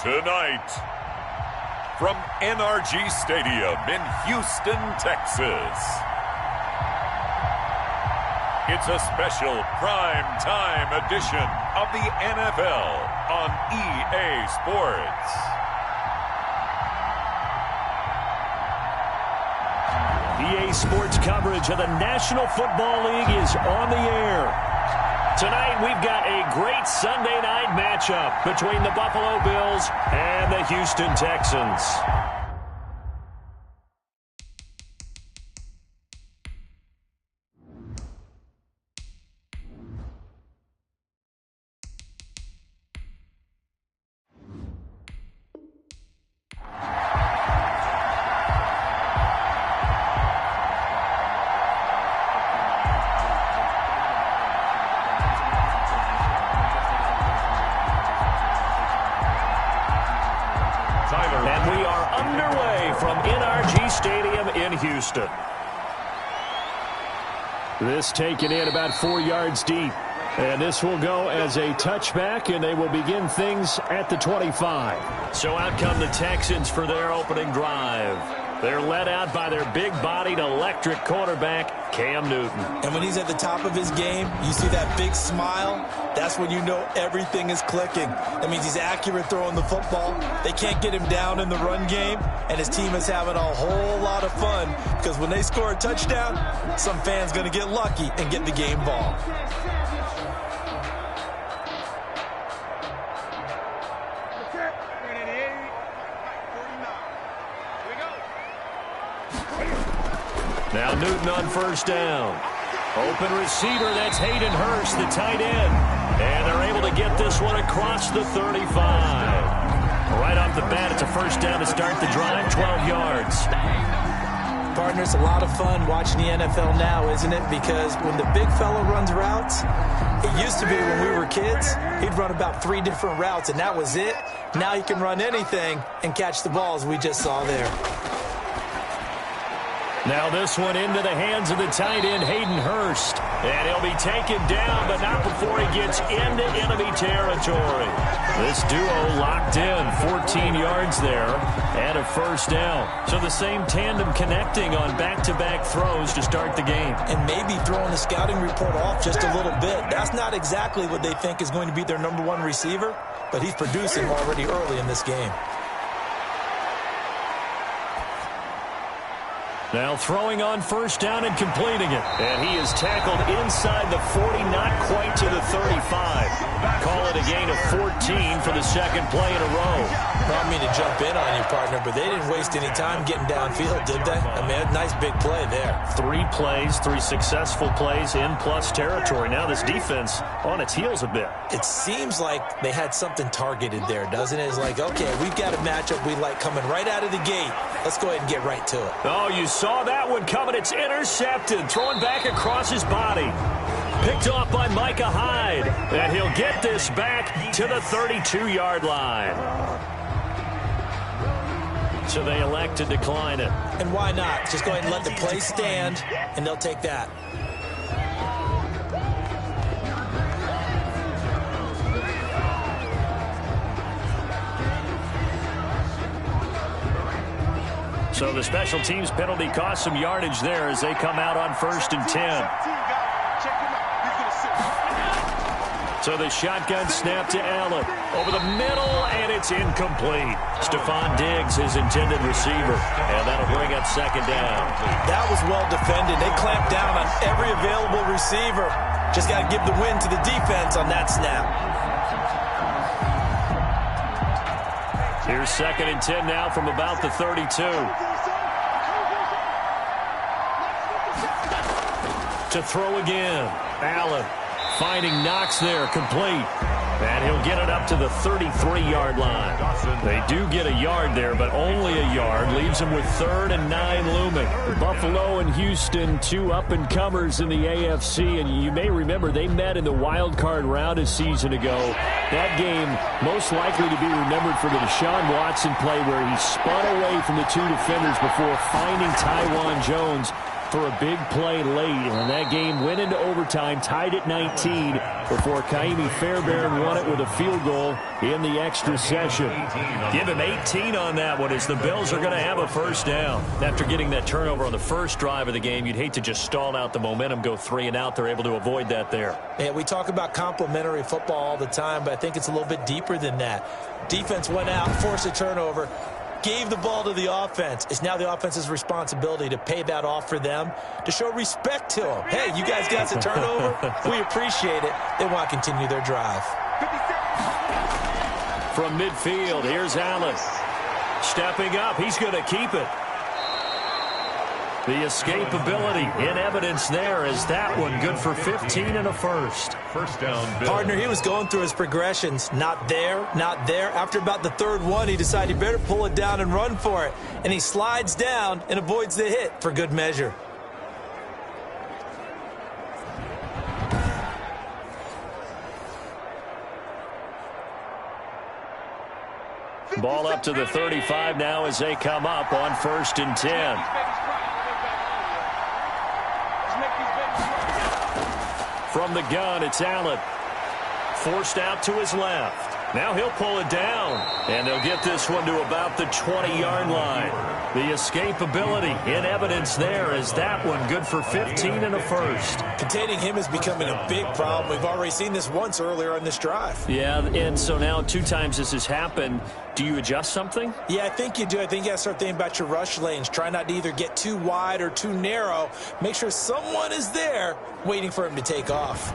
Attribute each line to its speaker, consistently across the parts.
Speaker 1: Tonight, from NRG Stadium in Houston, Texas, it's a special prime-time edition of the NFL on EA Sports.
Speaker 2: EA Sports coverage of the National Football League is on the air. Tonight, we've got a great Sunday night matchup between the Buffalo Bills and the Houston Texans. And we are underway from NRG Stadium in Houston. This taken in about 4 yards deep. And this will go as a touchback, and they will begin things at the 25. So out come the Texans for their opening drive. They're led out by their big-bodied electric quarterback, Cam Newton.
Speaker 3: And when he's at the top of his game, you see that big smile. That's when you know everything is clicking. That means he's accurate throwing the football. They can't get him down in the run game, and his team is having a whole lot of fun because when they score a touchdown, some fan's going to get lucky and get the game ball.
Speaker 2: Now Newton on first down. Open receiver, that's Hayden Hurst, the tight end. And they're able to get this one across the 35. Right off the bat, it's a first down to start the drive, 12 yards.
Speaker 3: Partners, a lot of fun watching the NFL now, isn't it? Because when the big fella runs routes, it used to be when we were kids, he'd run about 3 different routes, and that was it. Now he can run anything and catch the balls we just saw there.
Speaker 2: Now this one into the hands of the tight end, Hayden Hurst. And he'll be taken down, but not before he gets into enemy territory. This duo locked in, 14 yards there, and a first down. So the same tandem connecting on back-to-back throws to start the game.
Speaker 3: And maybe throwing the scouting report off just a little bit. That's not exactly what they think is going to be their number one receiver, but he's producing already early in this game.
Speaker 2: Now throwing on first down and completing it. And he is tackled inside the 40, not quite to the 35. Call it a gain of 14 for the second play in a row.
Speaker 3: I don't mean to jump in on you, partner, but they didn't waste any time getting downfield, did they? I mean, a nice big play there.
Speaker 2: 3 plays, 3 successful plays in plus territory. Now this defense on its heels a bit.
Speaker 3: It seems like they had something targeted there, doesn't it? It's like, okay, we've got a matchup we like coming right out of the gate. Let's go ahead and get right to it.
Speaker 2: Oh, you saw that one coming. It's intercepted. Throwing back across his body. Picked off by Micah Hyde. And he'll get this back to the 32-yard line. So they elect to decline it.
Speaker 3: And why not? Just go ahead and let the play stand, and they'll take that.
Speaker 2: So the special teams penalty cost some yardage there as they come out on 1st and 10. So the shotgun snap to Allen. Over the middle, and it's incomplete. Stephon Diggs, his intended receiver. And that'll bring up second down.
Speaker 3: That was well defended. They clamped down on every available receiver. Just got to give the win to the defense on that snap.
Speaker 2: Here's 2nd and 10 now from about the 32. To throw again. Allen finding Knox there, complete. And he'll get it up to the 33-yard line. They do get a yard there, but only a yard. Leaves them with 3rd and 9 looming. Buffalo and Houston, 2 up-and-comers in the AFC. And you may remember they met in the wild card round a season ago. That game most likely to be remembered for the Deshaun Watson play where he spun away from the 2 defenders before finding Tywan Jones for a big play late. And that game went into overtime, tied at 19. before Kaimi Fairbairn won it with a field goal in the extra session. Give him 18 on that one as the Bills are going to have a first down. After getting that turnover on the first drive of the game, you'd hate to just stall out the momentum, go 3 and out. They're able to avoid that there.
Speaker 3: Yeah, we talk about complementary football all the time, but I think it's a little bit deeper than that. Defense went out, forced a turnover, gave the ball to the offense. It's now the offense's responsibility to pay that off for them, to show respect to them. Hey, you guys got the turnover? We appreciate it. They want to continue their drive.
Speaker 2: From midfield, here's Allen. Stepping up, he's going to keep it. The escapability in evidence there is that one good for 15 and a first.
Speaker 1: First down, Bill.
Speaker 3: Partner, he was going through his progressions. Not there, not there. After about the third one, he decided he better pull it down and run for it. And he slides down and avoids the hit for good measure.
Speaker 2: Ball up to the 35 now as they come up on 1st and 10. From the gun, it's Allen. Forced out to his left. Now he'll pull it down. And they'll get this one to about the 20-yard line. The escapability in evidence there is that one good for 15 and a first.
Speaker 3: Containing him is becoming a big problem. We've already seen this once earlier on this drive.
Speaker 2: Yeah, and so now 2 times this has happened. Do you adjust something?
Speaker 3: Yeah, I think you do. I think you got to start thinking about your rush lanes. Try not to either get too wide or too narrow. Make sure someone is there waiting for him to take off.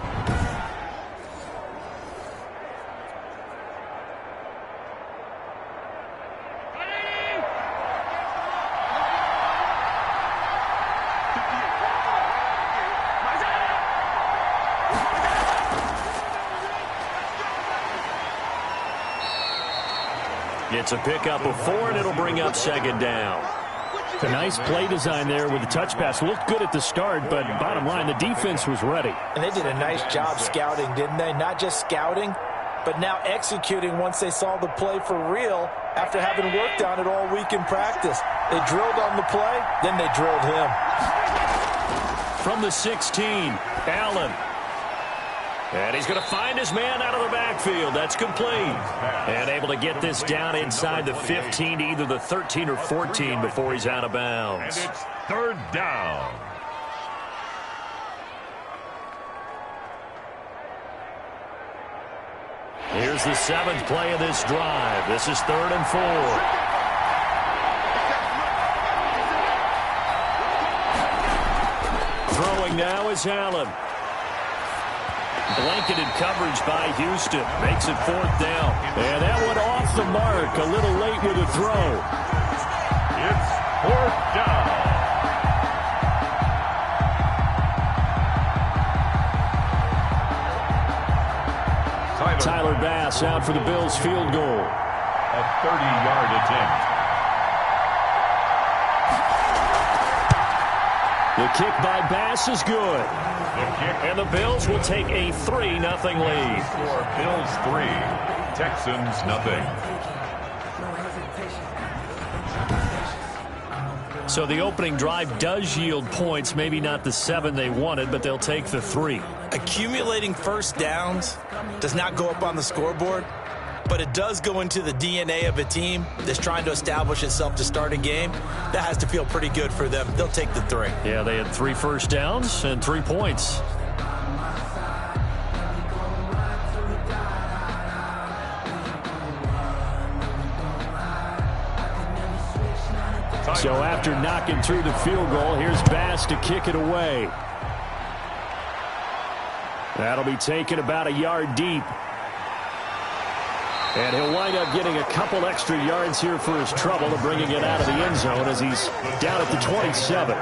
Speaker 2: It's a pickup of 4, and it'll bring up 2nd down.
Speaker 4: A nice play design there with the touch pass. Looked good at the start, but bottom line, the defense was ready.
Speaker 3: And they did a nice job scouting, didn't they? Not just scouting, but now executing once they saw the play for real after having worked on it all week in practice. They drilled on the play, then they drilled him.
Speaker 2: From the 16, Allen. And he's going to find his man out of the backfield. That's complete. And able to get this down inside the 15 to either the 13 or 14 before he's out of bounds.
Speaker 1: And it's 3rd down.
Speaker 2: Here's the 7th play of this drive. This is 3rd and 4. Throwing now is Allen. Blanketed coverage by Houston. Makes it 4th down. And that one off the mark. A little late with a throw.
Speaker 1: It's 4th down.
Speaker 2: Tyler Bass out for the Bills field goal.
Speaker 1: A 30-yard attempt.
Speaker 2: The kick by Bass is good. And the Bills will take a 3-0 lead.
Speaker 1: For Bills 3, Texans nothing.
Speaker 2: So the opening drive does yield points. Maybe not the 7 they wanted, but they'll take the 3.
Speaker 3: Accumulating first downs does not go up on the scoreboard, but it does go into the DNA of a team that's trying to establish itself to start a game. That has to feel pretty good for them. They'll take the 3.
Speaker 2: Yeah, they had 3 first downs and 3 points. So after knocking through the field goal, here's Bass to kick it away. That'll be taken about a yard deep. And he'll wind up getting a couple extra yards here for his trouble of bringing it out of the end zone as he's down at the 27.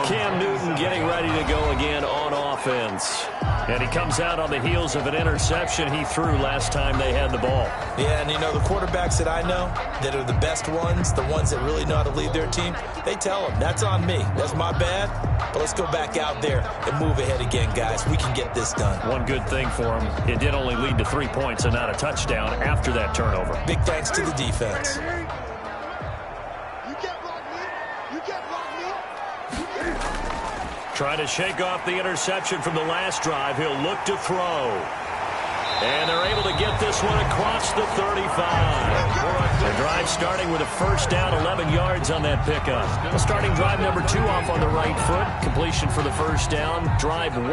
Speaker 2: Cam Newton getting ready to go again on offense. And he comes out on the heels of an interception he threw last time they had the ball.
Speaker 3: Yeah, and you know, the quarterbacks that I know that are the best ones, the ones that really know how to lead their team, they tell them, that's on me. That's my bad. But let's go back out there and move ahead again, guys. We can get this done.
Speaker 2: One good thing for him, it did only lead to 3 points and not a touchdown after that turnover.
Speaker 3: Big thanks to the defense.
Speaker 2: Trying to shake off the interception from the last drive. He'll look to throw. And they're able to get this one across the 35. The drive starting with a first down, 11 yards on that pickup. The starting drive number 2 off on the right foot. Completion for the first down. Drive 1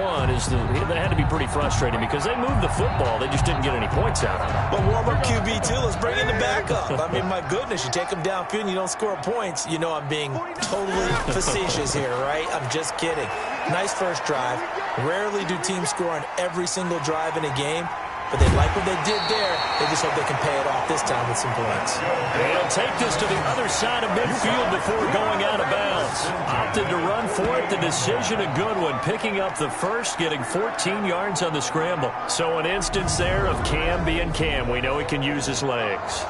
Speaker 2: they had to be pretty frustrating because they moved the football. They just didn't get any points out of it.
Speaker 3: But warm-up QB2, let's bring in the backup. I mean, my goodness, you take them downfield and you don't score points. You know I'm being totally facetious here, right? I'm just kidding. Nice first drive. Rarely do teams score on every single drive in a game. But they like what they did there. They just hope they can pay it off this time with some points.
Speaker 2: They'll take this to the other side of midfield before going out of bounds. Opted to run for it. The decision a good one. Picking up the first, getting 14 yards on the scramble. So an instance there of Cam being Cam. We know he can use his legs.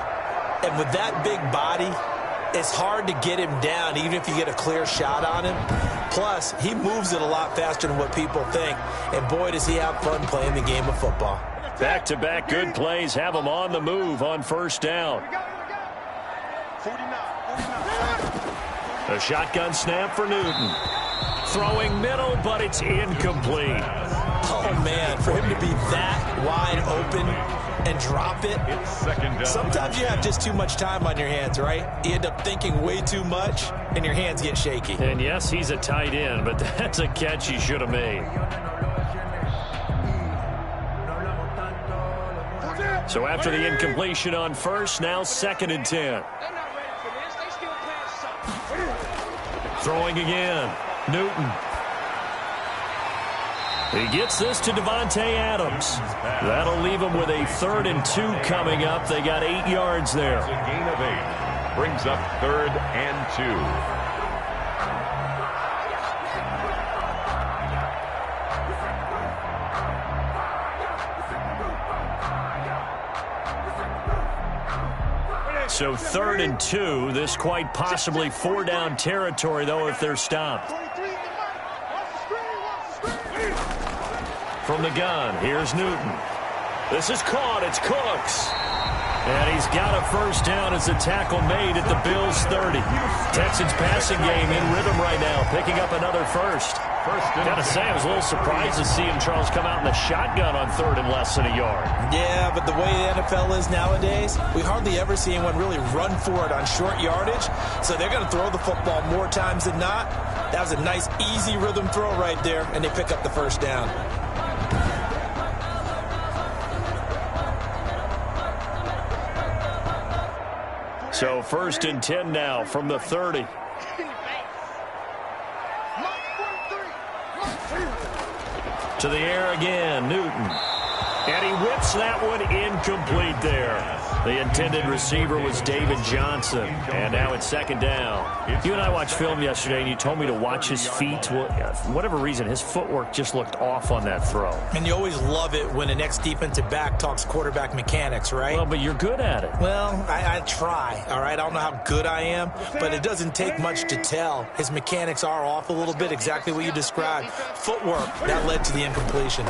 Speaker 3: And with that big body, it's hard to get him down even if you get a clear shot on him. Plus, he moves it a lot faster than what people think. And boy, does he have fun playing the game of football.
Speaker 2: Back-to-back good plays have him on the move on first down. A shotgun snap for Newton. Throwing middle, but it's incomplete.
Speaker 3: Oh, man, for him to be that wide open and drop it. Sometimes you have just too much time on your hands, right? You end up thinking way too much, and your hands get shaky.
Speaker 2: And, yes, he's a tight end, but that's a catch he should have made. So after the incompletion on first, now 2nd and 10. Throwing again. Newton. He gets this to Devontae Adams. That'll leave him with a 3rd and 2 coming up. They got 8 yards there.
Speaker 1: A gain of 8. Brings up 3rd and 2.
Speaker 2: So 3rd and 2. This quite possibly 4-down territory, though, if they're stopped. From the gun, here's Newton. This is caught. It's Cooks. And he's got a first down as a tackle made at the Bills' 30. Texans passing game in rhythm right now, picking up another first. Gotta say, I was a little surprised to see him, Charles, come out in the shotgun on 3rd and less than a yard.
Speaker 3: Yeah, but the way the NFL is nowadays, we hardly ever see anyone really run for it on short yardage. So they're going to throw the football more times than not. That was a nice, easy rhythm throw right there, and they pick up the first down.
Speaker 2: So 1st and 10 now from the 30. To the air again, Newton. And he whips that one incomplete there. The intended receiver was David Johnson. And now it's 2nd down. You and I watched film yesterday, and you told me to watch his feet. For whatever reason, his footwork just looked off on that throw.
Speaker 3: And you always love it when the next defensive back talks quarterback mechanics, right?
Speaker 2: Well, but you're good at it.
Speaker 3: Well, I try, all right? I don't know how good I am, but it doesn't take much to tell. His mechanics are off a little bit, exactly what you described. Footwork, that led to the incompletion.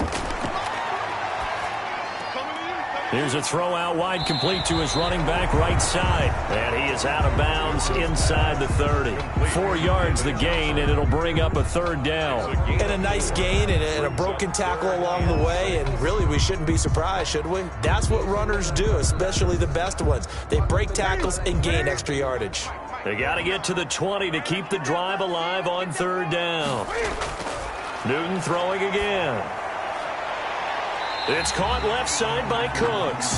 Speaker 2: Here's a throw out wide, complete to his running back right side. And he is out of bounds inside the 30. 4 yards the gain, and it'll bring up a 3rd down.
Speaker 3: And a nice gain and a broken tackle along the way. And really, we shouldn't be surprised, should we? That's what runners do, especially the best ones. They break tackles and gain extra yardage.
Speaker 2: They got to get to the 20 to keep the drive alive on 3rd down. Newton throwing again. It's caught left side by Cooks.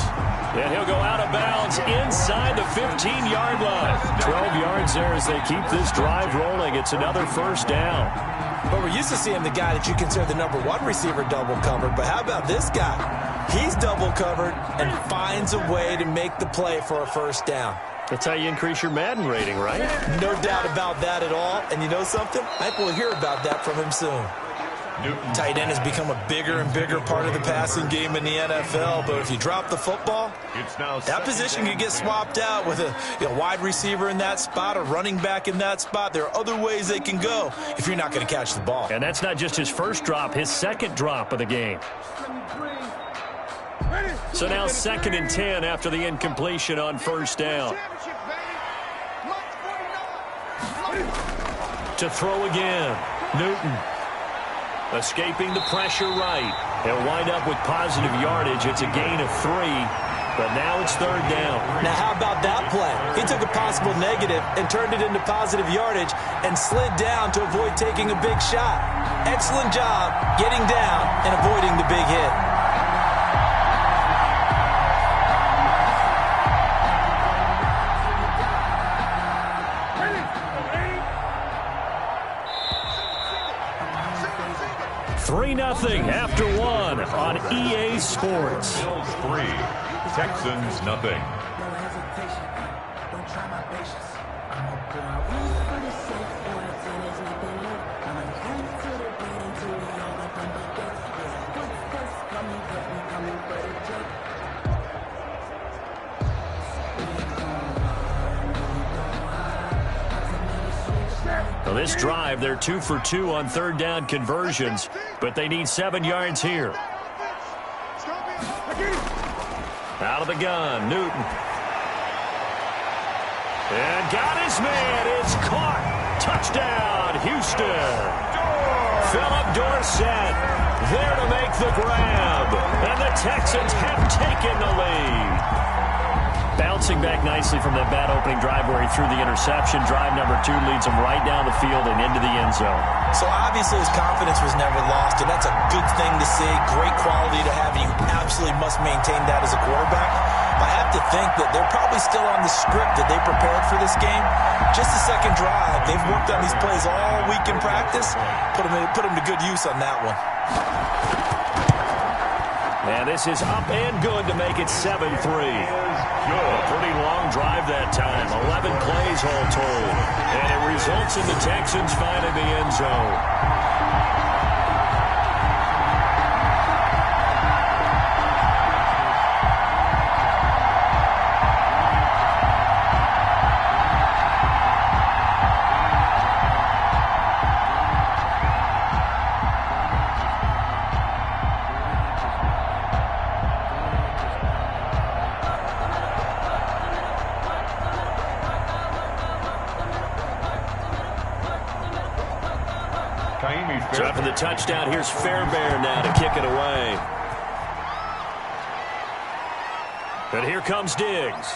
Speaker 2: And he'll go out of bounds inside the 15-yard line. 12 yards there as they keep this drive rolling. It's another first down.
Speaker 3: But we're used to seeing the guy that you consider the number 1 receiver double covered. But how about this guy? He's double covered and finds a way to make the play for a first down.
Speaker 2: That's how you increase your Madden rating, right?
Speaker 3: No doubt about that at all. And you know something? I think we'll hear about that from him soon. Tight end has become a bigger and bigger part of the passing game in the NFL, but if you drop the football, that position can get swapped out with a wide receiver in that spot, a running back in that spot. There are other ways they can go if you're not going to catch the ball.
Speaker 2: And that's not just his first drop, his 2nd drop of the game. So now 2nd and 10 after the incompletion on first down. To throw again, Newton. Escaping the pressure right. He'll wind up with positive yardage. It's a gain of 3, but now it's third down.
Speaker 3: Now, how about that play? He took a possible negative and turned it into positive yardage and slid down to avoid taking a big shot. Excellent job getting down and avoiding the big hit.
Speaker 2: Nothing after 1 on EA Sports.
Speaker 1: Bills 3, Texans nothing.
Speaker 2: Well, this drive, they're 2 for 2 on third down conversions, but they need 7 yards here. Out of the gun, Newton. And got his man. It's caught. Touchdown, Houston. Philip Dorsett there to make the grab. And the Texans have taken the lead. Bouncing back nicely from that bad opening drive where he threw the interception. Drive number 2 leads him right down the field and into the end zone.
Speaker 3: So obviously his confidence was never lost, and that's a good thing to see. Great quality to have, and you absolutely must maintain that as a quarterback. I have to think that they're probably still on the script that they prepared for this game. Just the second drive. They've worked on these plays all week in practice. Put them to good use on that one.
Speaker 2: And this is up and good to make it 7-3. A pretty long drive that time. 11 plays all told. And it results in the Texans finding the end zone. So after the touchdown, here's Fairbairn now to kick it away. And here comes Diggs.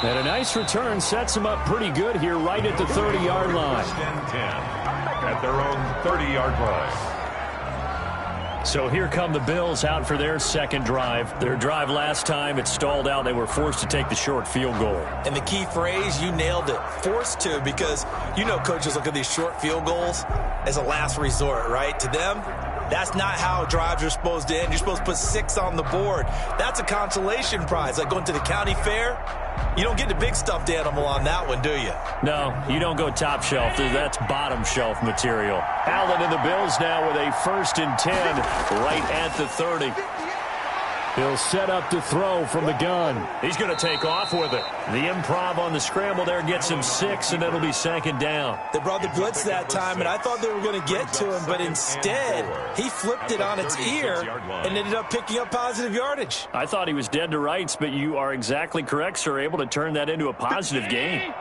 Speaker 4: And a nice return sets him up pretty good here right at the 30-yard line.
Speaker 1: 10 at their own 30-yard line.
Speaker 2: So here come the Bills out for their second drive. Their drive last time, it stalled out. They were forced to take the short field goal.
Speaker 3: And the key phrase, you nailed it, forced to, because you know coaches look at these short field goals as a last resort, right? To them, that's not how drives are supposed to end. You're supposed to put 6 on the board. That's a consolation prize. Like going to the county fair, you don't get the big stuffed animal on that one, do you?
Speaker 2: No, you don't go top shelf. That's bottom shelf material. Allen and the Bills now with a 1st and 10 right at the 30.
Speaker 4: He'll set up to throw from the gun.
Speaker 2: He's going to take off with it. The improv on the scramble there gets him 6, and it'll be 2nd down.
Speaker 3: They brought the blitz that time, and I thought they were going to get to him, but instead he flipped it on its ear and ended up picking up positive yardage.
Speaker 2: I thought he was dead to rights, but you are exactly correct, sir. Able to turn that into a positive gain.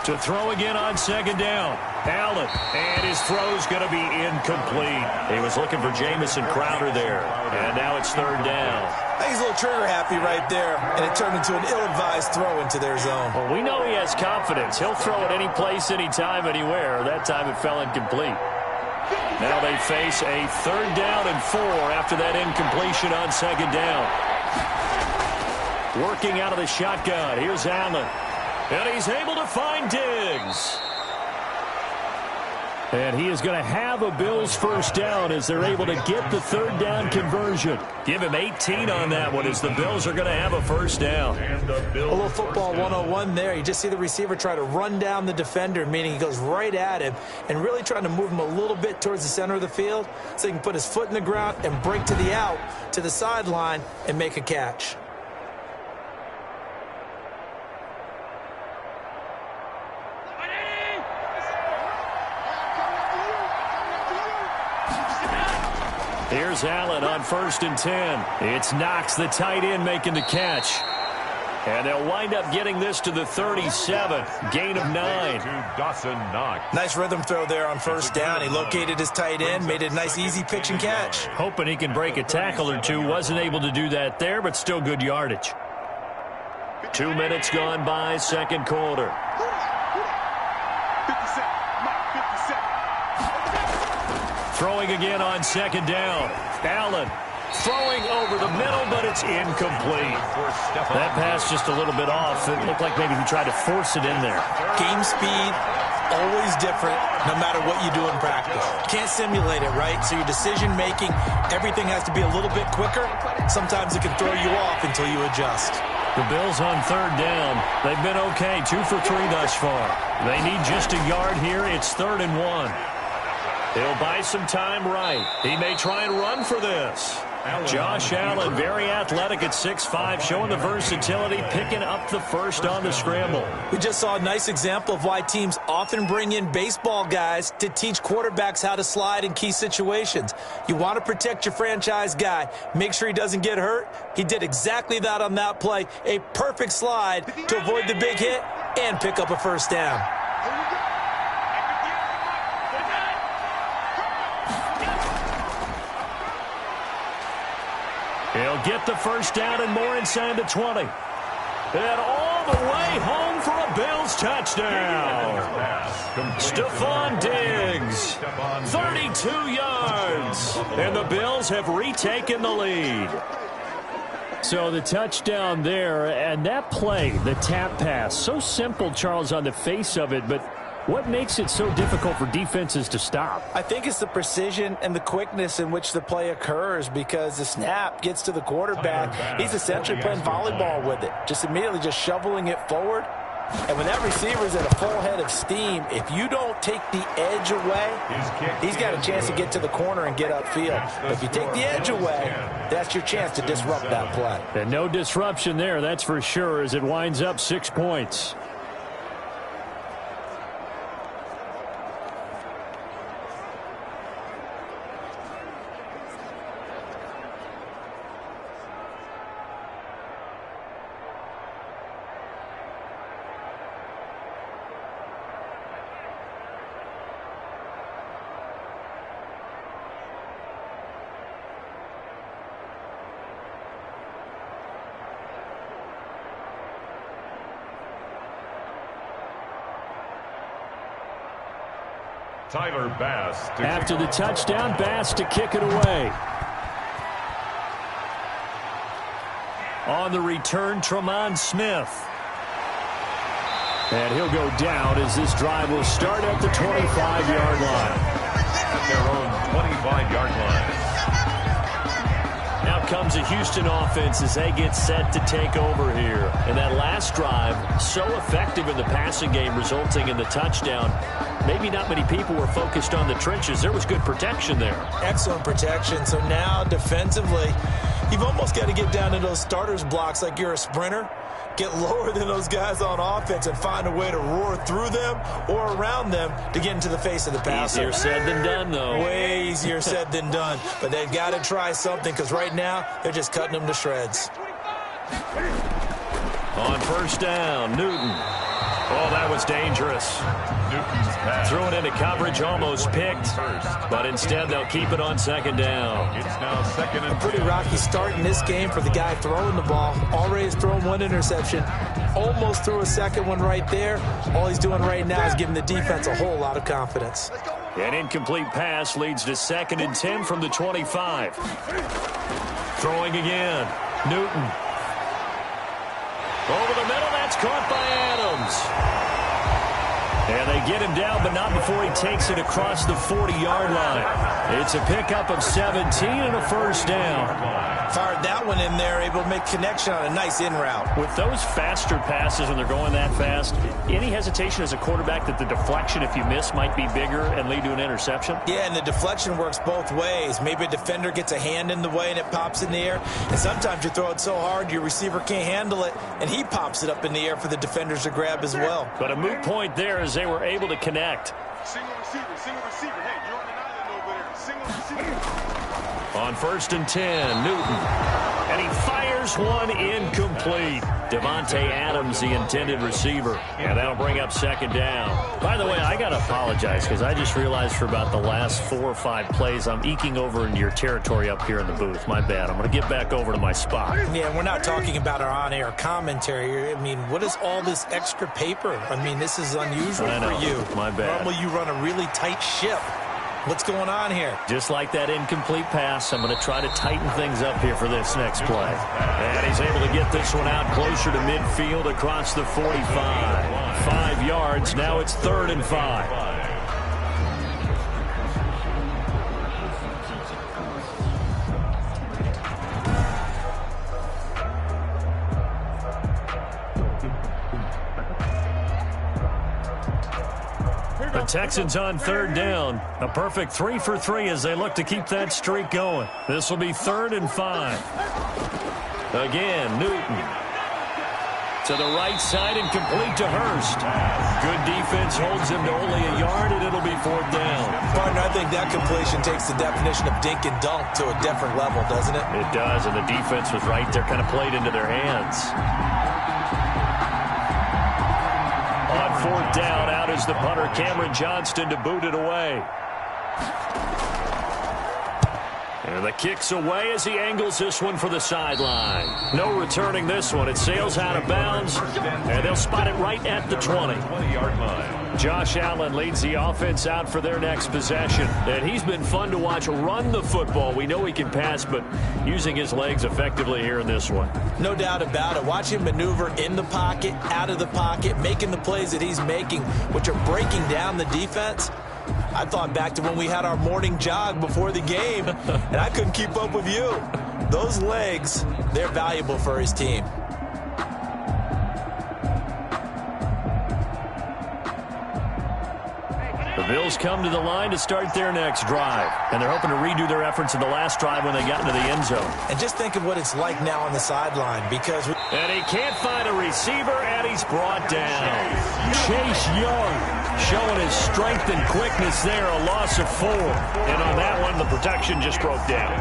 Speaker 2: To throw again on 2nd down. Allen, and his throw's going to be incomplete. He was looking for Jamison Crowder there, and now it's 3rd down.
Speaker 3: I think he's a little trigger happy right there, and it turned into an ill-advised throw into their zone.
Speaker 2: Well, we know he has confidence. He'll throw it any place, anytime, anywhere. That time it fell incomplete. Now they face a 3rd down and 4 after that incompletion on 2nd down. Working out of the shotgun. Here's Allen. And he's able to find Diggs.
Speaker 4: And he is going to have a Bills 1st down as they're able to get the 3rd down conversion.
Speaker 2: Give him 18 on that one as the Bills are going to have a 1st down.
Speaker 3: A little football 101 there. You just see the receiver try to run down the defender, meaning he goes right at him and really trying to move him a little bit towards the center of the field so he can put his foot in the ground and break to the out, to the sideline, and make a catch.
Speaker 2: Here's Allen on 1st and 10. It's Knox, the tight end, making the catch. And they'll wind up getting this to the 37. Gain of 9.
Speaker 3: Nice rhythm throw there on first down. He located his tight end, made it a nice easy pitch and catch.
Speaker 2: Hoping he can break a tackle or two. Wasn't able to do that there, but still good yardage. 2 minutes gone by, second quarter. Throwing again on second down. Allen throwing over the middle, but it's incomplete. That pass just a little bit off. It looked like maybe he tried to force it in there.
Speaker 3: Game speed, always different, no matter what you do in practice. Can't simulate it, right? So your decision-making, everything has to be a little bit quicker. Sometimes it can throw you off until you adjust.
Speaker 2: The Bills on third down. They've been okay, 2 for 3 thus far. They need just a yard here. It's 3rd and 1. He'll buy some time right. He may try and run for this. Josh Allen, very athletic at 6'5", showing the versatility, picking up the first on the scramble.
Speaker 3: We just saw a nice example of why teams often bring in baseball guys to teach quarterbacks how to slide in key situations. You want to protect your franchise guy. Make sure he doesn't get hurt. He did exactly that on that play. A perfect slide to avoid the big hit and pick up a first down.
Speaker 2: He'll get the first down and more inside the 20. And all the way home for a Bills touchdown. Stephon Diggs, 32 yards. And the Bills have retaken the lead. So the touchdown there, and that play, the tap pass, so simple, Charles, on the face of it, but what makes it so difficult for defenses to stop?
Speaker 3: I think it's the precision and the quickness in which the play occurs, because the snap gets to the quarterback. He's essentially playing volleyball with it, just immediately just shoveling it forward. And when that receiver's at a full head of steam, if you don't take the edge away, he's got a chance to get to the corner and get upfield. But if you take the edge away, that's your chance to disrupt that play.
Speaker 2: And no disruption there, that's for sure, as it winds up 6 points.
Speaker 1: Tyler Bass.
Speaker 2: After the touchdown, Bass to kick it away. On the return, Tremont Smith. And he'll go down as this drive will start at the 25-yard line.
Speaker 1: At their own 25-yard line.
Speaker 2: Now comes a Houston offense as they get set to take over here. And that last drive, so effective in the passing game, resulting in the touchdown. Maybe not many people were focused on the trenches. There was good protection there.
Speaker 3: Excellent protection. So now defensively, you've almost got to get down to those starters blocks like you're a sprinter. Get lower than those guys on offense and find a way to roar through them or around them to get into the face of the passer.
Speaker 2: Easier said than done, though.
Speaker 3: Way easier said than done. But they've got to try something, because right now they're just cutting them to shreds.
Speaker 2: On first down, Newton. Oh, that was dangerous. Threw it into coverage, almost picked, but instead they'll keep it on second down.
Speaker 1: It's now second and
Speaker 3: a pretty rocky start in this game for the guy throwing the ball. Already has thrown one interception. Almost threw a second one right there. All he's doing right now is giving the defense a whole lot of confidence.
Speaker 2: An incomplete pass leads to 2nd and 10 from the 25. Throwing again. Newton. Over the middle, that's caught by Adams. And they get him down, but not before he takes it across the 40-yard line. It's a pickup of 17 and a first down.
Speaker 3: Fired that one in there, able to make connection on a nice in route.
Speaker 2: With those faster passes when they're going that fast, any hesitation as a quarterback that the deflection, if you miss, might be bigger and lead to an interception?
Speaker 3: Yeah, and the deflection works both ways. Maybe a defender gets a hand in the way and it pops in the air. And sometimes you throw it so hard your receiver can't handle it, and he pops it up in the air for the defenders to grab as well.
Speaker 2: But a moot point there as they were able to connect.
Speaker 5: Single receiver. Hey, you're on an island over there. Single receiver.
Speaker 2: On 1st and 10, Newton. And he fires one incomplete. Devontae Adams, the intended receiver. And that'll bring up second down. By the way, I got to apologize because I just realized for about the last 4 or 5 plays, I'm eking over into your territory up here in the booth. My bad. I'm going to get back over to my spot.
Speaker 3: Yeah, we're not talking about our on-air commentary. I mean, what is all this extra paper? I mean, this is unusual for you.
Speaker 2: My bad.
Speaker 3: Normally you run a really tight ship. What's going on here?
Speaker 2: Just like that incomplete pass, I'm going to try to tighten things up here for this next play. And he's able to get this one out closer to midfield across the 45. 5 yards. Now it's 3rd and 5. The Texans on 3rd down. A perfect 3 for 3 as they look to keep that streak going. This will be 3rd and 5. Again, Newton. To the right side and complete to Hurst. Good defense holds him to only a yard, and it'll be 4th down.
Speaker 3: Partner, I think that completion takes the definition of dink and dunk to a different level, doesn't it?
Speaker 2: It does, and the defense was right there, kind of played into their hands. On 4th down, out is the punter, Cameron Johnston, to boot it away. And the kick's away as he angles this one for the sideline. No returning this one. It sails out of bounds, and they'll spot it right at the 20-yard line. Josh Allen leads the offense out for their next possession. And he's been fun to watch run the football. We know he can pass, but using his legs effectively here in this one.
Speaker 3: No doubt about it. Watch him maneuver in the pocket, out of the pocket, making the plays that he's making, which are breaking down the defense. I thought back to when we had our morning jog before the game, and I couldn't keep up with you. Those legs, they're valuable for his team.
Speaker 2: The Bills come to the line to start their next drive, and they're hoping to redo their efforts in the last drive when they got into the end zone.
Speaker 3: And just think of what it's like now on the sideline, because...
Speaker 2: And he can't find a receiver, and he's brought down. Chase Young showing his strength and quickness there, a loss of 4. And on that one, the protection just broke down.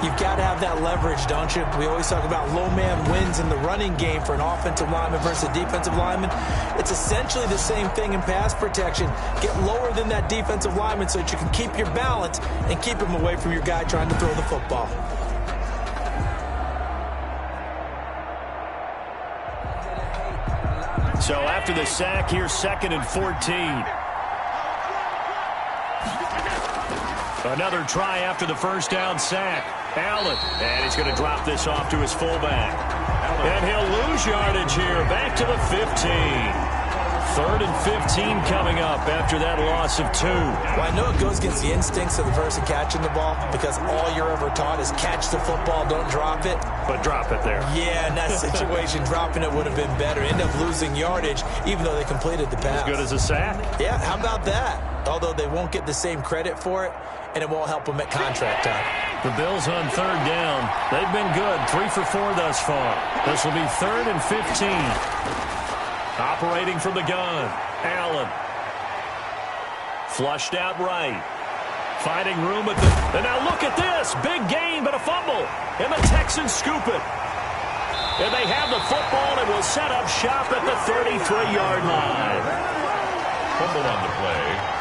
Speaker 3: You've got to have that leverage, don't you? We always talk about low man wins in the running game for an offensive lineman versus a defensive lineman. It's essentially the same thing in pass protection. Get lower than that defensive lineman so that you can keep your balance and keep him away from your guy trying to throw the football.
Speaker 2: So after the sack, here's 2nd and 14. Another try after the first down sack. Allen, and he's going to drop this off to his fullback. And he'll lose yardage here, back to the 15. 3rd and 15 coming up after that loss of 2.
Speaker 3: Well, I know it goes against the instincts of the person catching the ball because all you're ever taught is catch the football, don't drop it.
Speaker 2: But drop it there.
Speaker 3: Yeah, in that situation, dropping it would have been better. End up losing yardage, even though they completed the pass.
Speaker 2: As good as a sack.
Speaker 3: Yeah, how about that? Although they won't get the same credit for it, and it won't help them at contract time.
Speaker 2: The Bills on 3rd down. They've been good, 3 for 4 thus far. This will be 3rd and 15. Operating from the gun, Allen. Flushed out right. Finding room at the... And now look at this. Big gain, but a fumble. And the Texans scoop it. And they have the football and will set up shop at the 33-yard line.
Speaker 1: Fumble on the play.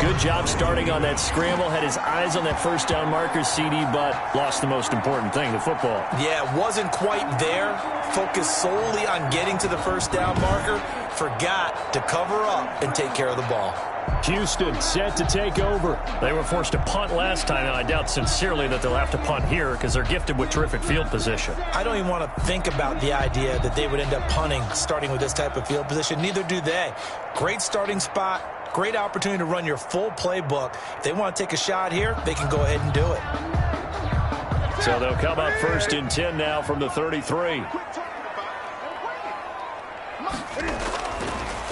Speaker 2: Good job starting on that scramble. Had his eyes on that first down marker, CD, but lost the most important thing, the football.
Speaker 3: Yeah, wasn't quite there. Focused solely on getting to the first down marker. Forgot to cover up and take care of the ball.
Speaker 2: Houston set to take over. They were forced to punt last time, and I doubt sincerely that they'll have to punt here because they're gifted with terrific field position.
Speaker 3: I don't even want to think about the idea that they would end up punting starting with this type of field position. Neither do they. Great starting spot. Great opportunity to run your full playbook. If they want to take a shot here, they can go ahead and do it.
Speaker 2: So they'll come up 1st and 10 now from the 33.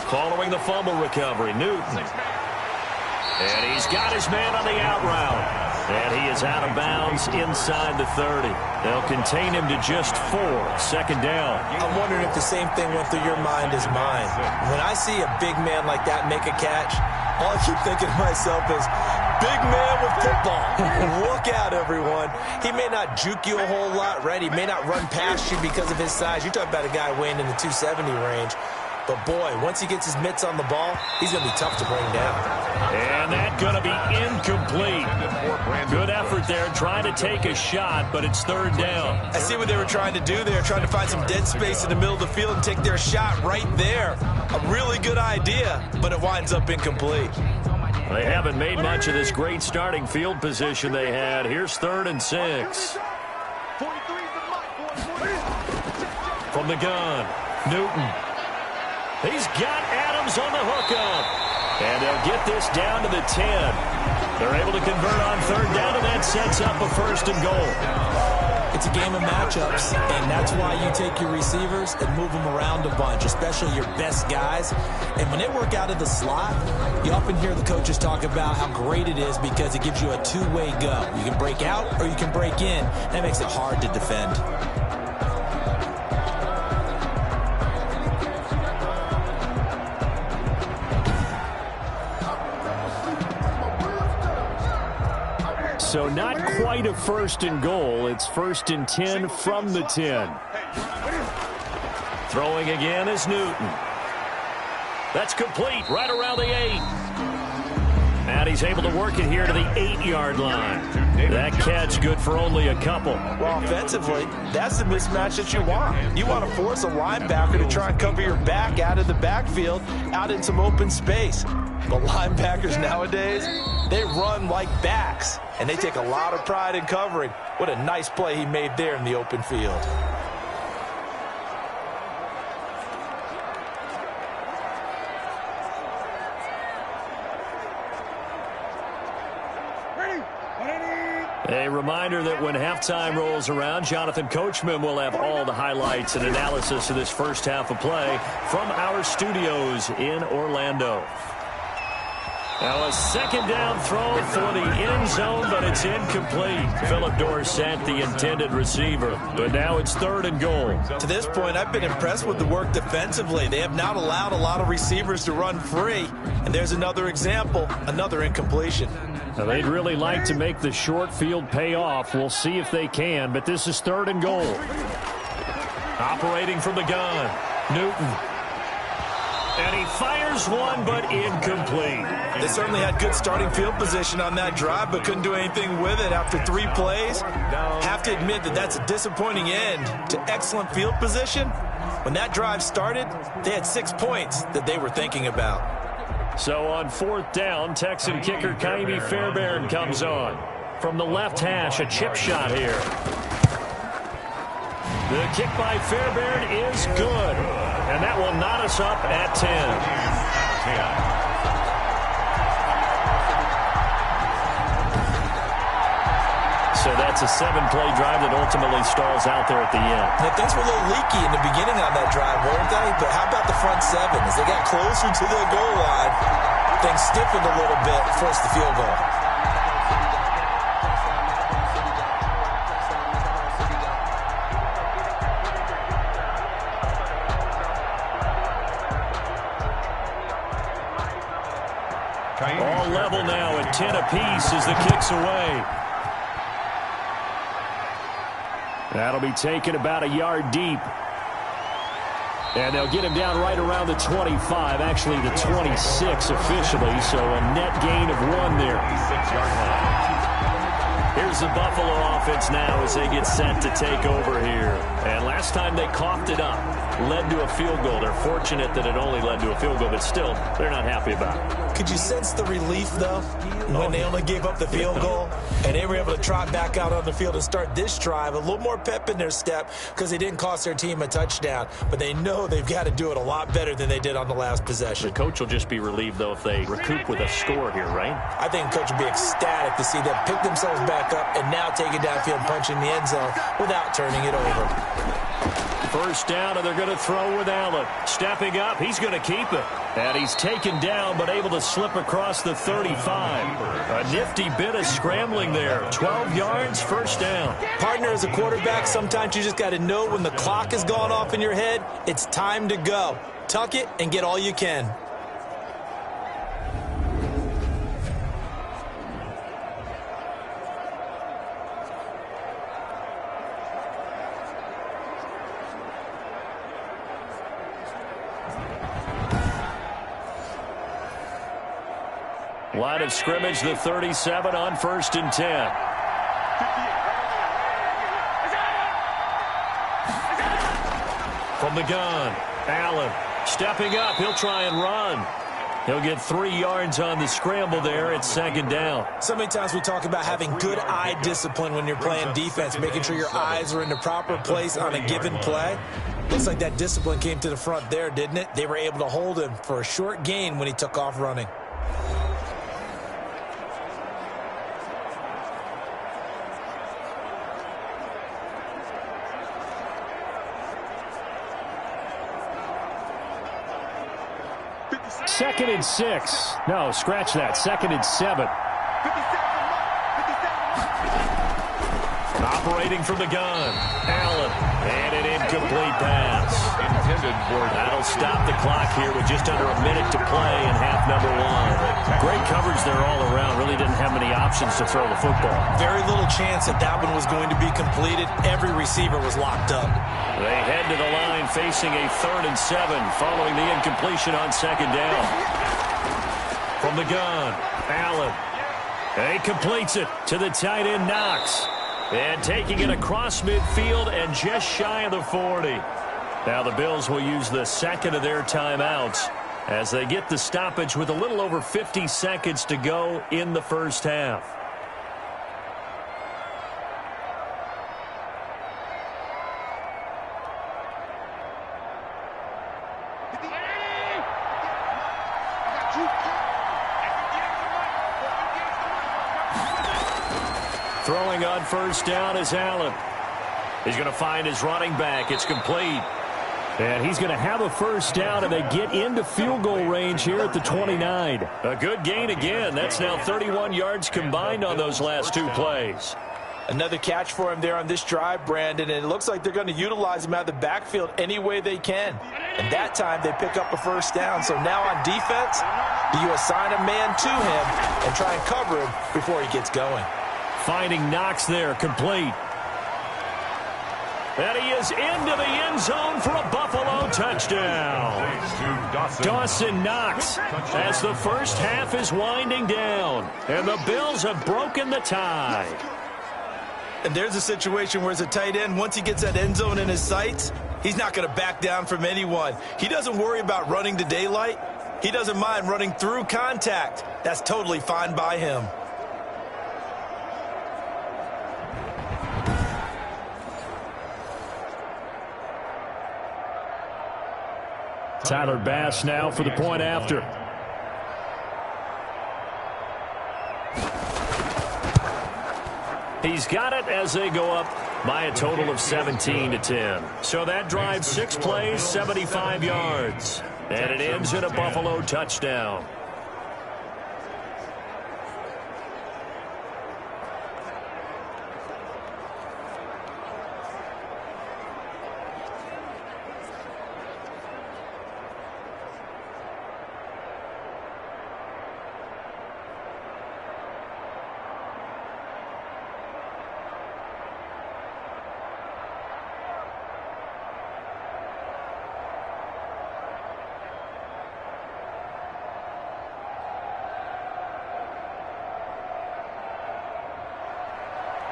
Speaker 2: Following the fumble recovery, Newton. And he's got his man on the out route. And he is out of bounds inside the 30. They'll contain him to just 4. 2nd down.
Speaker 3: I'm wondering if the same thing went through your mind as mine. When I see a big man like that make a catch, all I keep thinking to myself is, big man with football. Look out, everyone. He may not juke you a whole lot, right? He may not run past you because of his size. You're talking about a guy weighing in the 270 range. But, boy, once he gets his mitts on the ball, he's going to be tough to bring down.
Speaker 2: And that's going to be incomplete. Good effort there, trying to take a shot, but it's third down.
Speaker 3: I see what they were trying to do. They were trying to find some dead space in the middle of the field and take their shot right there. A really good idea, but it winds up incomplete.
Speaker 2: They haven't made much of this great starting field position they had. Here's 3rd and 6. From the gun, Newton. He's got Adams on the hookup. And they'll get this down to the 10. They're able to convert on 3rd down, and that sets up a 1st and goal.
Speaker 3: It's a game of matchups, and that's why you take your receivers and move them around a bunch, especially your best guys. And when they work out of the slot, you often hear the coaches talk about how great it is because it gives you a two-way go. You can break out or you can break in. That makes it hard to defend.
Speaker 2: So not quite a 1st and goal. It's 1st and 10 from the 10. Throwing again is Newton. That's complete right around the 8. And he's able to work it here to the 8-yard line. That catch good for only a couple.
Speaker 3: Well, offensively, that's the mismatch that you want. You want to force a linebacker to try and cover your back out of the backfield, out in some open space. But linebackers nowadays, they run like backs, and they take a lot of pride in covering. What a nice play he made there in the open field.
Speaker 2: A reminder that when halftime rolls around, Jonathan Coachman will have all the highlights and analysis of this first half of play from our studios in Orlando. Now a 2nd down throw for the end zone, but it's incomplete. Philip Dorsett, the intended receiver. But now it's 3rd and goal.
Speaker 3: To this point, I've been impressed with the work defensively. They have not allowed a lot of receivers to run free. And there's another example, another incompletion.
Speaker 2: Now they'd really like to make the short field pay off. We'll see if they can, but this is 3rd and goal. Operating from the gun, Newton. And he fires one, but incomplete.
Speaker 3: They certainly had good starting field position on that drive, but couldn't do anything with it after 3 plays. Have to admit that that's a disappointing end to excellent field position. When that drive started, they had 6 points that they were thinking about.
Speaker 2: So on 4th down, Texan kicker Kaimi Fairbairn comes on. From the left hash, a chip shot here. The kick by Fairbairn is good. And that will knot us up at 10. So that's a 7-play drive that ultimately stalls out there at the end.
Speaker 3: Now, things were a little leaky in the beginning on that drive, weren't they? But how about the front 7? As they got closer to the goal line, things stiffened a little bit, forced the field goal.
Speaker 2: All level now at 10 apiece as the kick's away. That'll be taken about a yard deep. And they'll get him down right around the 25, actually the 26 officially, so a net gain of 1 there. Here's the Buffalo offense now as they get set to take over here. And last time they coughed it up, led to a field goal. They're fortunate that it only led to a field goal, but still, they're not happy about it.
Speaker 3: Could you sense the relief, though, when they only gave up the field goal and they were able to trot back out on the field and start this drive? A little more pep in their step because they didn't cost their team a touchdown, but they know they've got to do it a lot better than they did on the last possession.
Speaker 2: The coach will just be relieved, though, if they recoup with a score here, right?
Speaker 3: I think the coach will be ecstatic to see them pick themselves back up and now take it downfield, punch in the end zone without turning it over.
Speaker 2: First down, and they're going to throw with Allen. Stepping up, he's going to keep it. And he's taken down, but able to slip across the 35. A nifty bit of scrambling there. 12 yards, first down.
Speaker 3: Partner, as a quarterback, sometimes you just got to know when the clock has gone off in your head, it's time to go. Tuck it and get all you can.
Speaker 2: Line of scrimmage, the 37 on 1st and 10. From the gun, Allen stepping up. He'll try and run. He'll get 3 yards on the scramble there. It's 2nd down.
Speaker 3: So many times we talk about having good eye discipline when you're playing defense, making sure your eyes are in the proper place on a given play. Looks like that discipline came to the front there, didn't it? They were able to hold him for a short gain when he took off running.
Speaker 4: Second and 6. No, scratch that. 2nd and 7.
Speaker 2: Operating from the gun, Allen, and an incomplete pass.
Speaker 1: Intended for
Speaker 2: that'll stop the clock here with just under a minute to play in half number 1. Great coverage there all around. Really didn't have many options to throw the football.
Speaker 3: Very little chance that that one was going to be completed. Every receiver was locked up.
Speaker 2: They head to the line facing a 3rd and 7 following the incompletion on 2nd down. From the gun, Allen. He completes it to the tight end, Knox. And taking it across midfield and just shy of the 40. Now the Bills will use the 2nd of their timeouts as they get the stoppage with a little over 50 seconds to go in the first half. Throwing on 1st down is Allen. He's going to find his running back. It's complete.
Speaker 4: And he's going to have a 1st down, and they get into field goal range here at the 29.
Speaker 2: A good gain again. That's now 31 yards combined on those last 2 plays.
Speaker 3: Another catch for him there on this drive, Brandon, and it looks like they're going to utilize him out of the backfield any way they can. And that time they pick up a 1st down. So now on defense, do you assign a man to him and try and cover him before he gets going?
Speaker 2: Finding Knox there, complete. And he is into the end zone for a Buffalo touchdown. Dawson Knox as the first half is winding down. And the Bills have broken the tie.
Speaker 3: And there's a situation where as a tight end, once he gets that end zone in his sights, he's not going to back down from anyone. He doesn't worry about running to daylight. He doesn't mind running through contact. That's totally fine by him.
Speaker 4: Tyler Bass now for the point after.
Speaker 2: He's got it as they go up by a total of 17-10. So that drives 6 plays, 75 yards. And it ends in a Buffalo touchdown.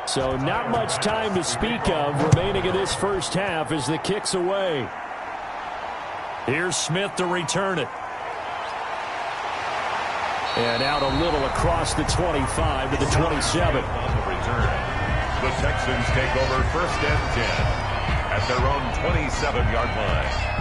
Speaker 4: So not much time to speak of remaining in this first half as the kick's away.
Speaker 2: Here's Smith to return it.
Speaker 4: And out a little across the 25 to the 27.
Speaker 1: On the return, the Texans take over 1st and 10 at their own 27-yard line.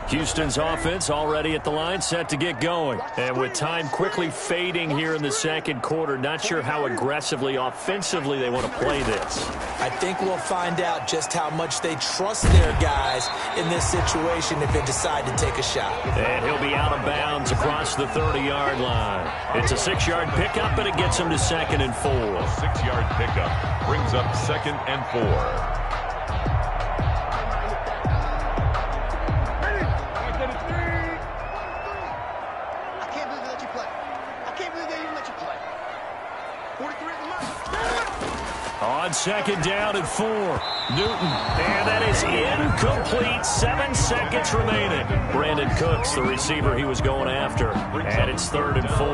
Speaker 2: Houston's offense already at the line, set to get going. And with time quickly fading here in the 2nd quarter, not sure how aggressively, offensively they want to play this.
Speaker 3: I think we'll find out just how much they trust their guys in this situation if they decide to take a shot.
Speaker 2: And he'll be out of bounds across the 30-yard line. It's a 6-yard pickup, and it gets him to 2nd and 4.
Speaker 1: A 6-yard pickup brings up 2nd and 4.
Speaker 2: On 2nd down and 4. Newton. And that is incomplete. 7 seconds remaining. Brandon Cooks, the receiver he was going after. And it's 3rd and 4.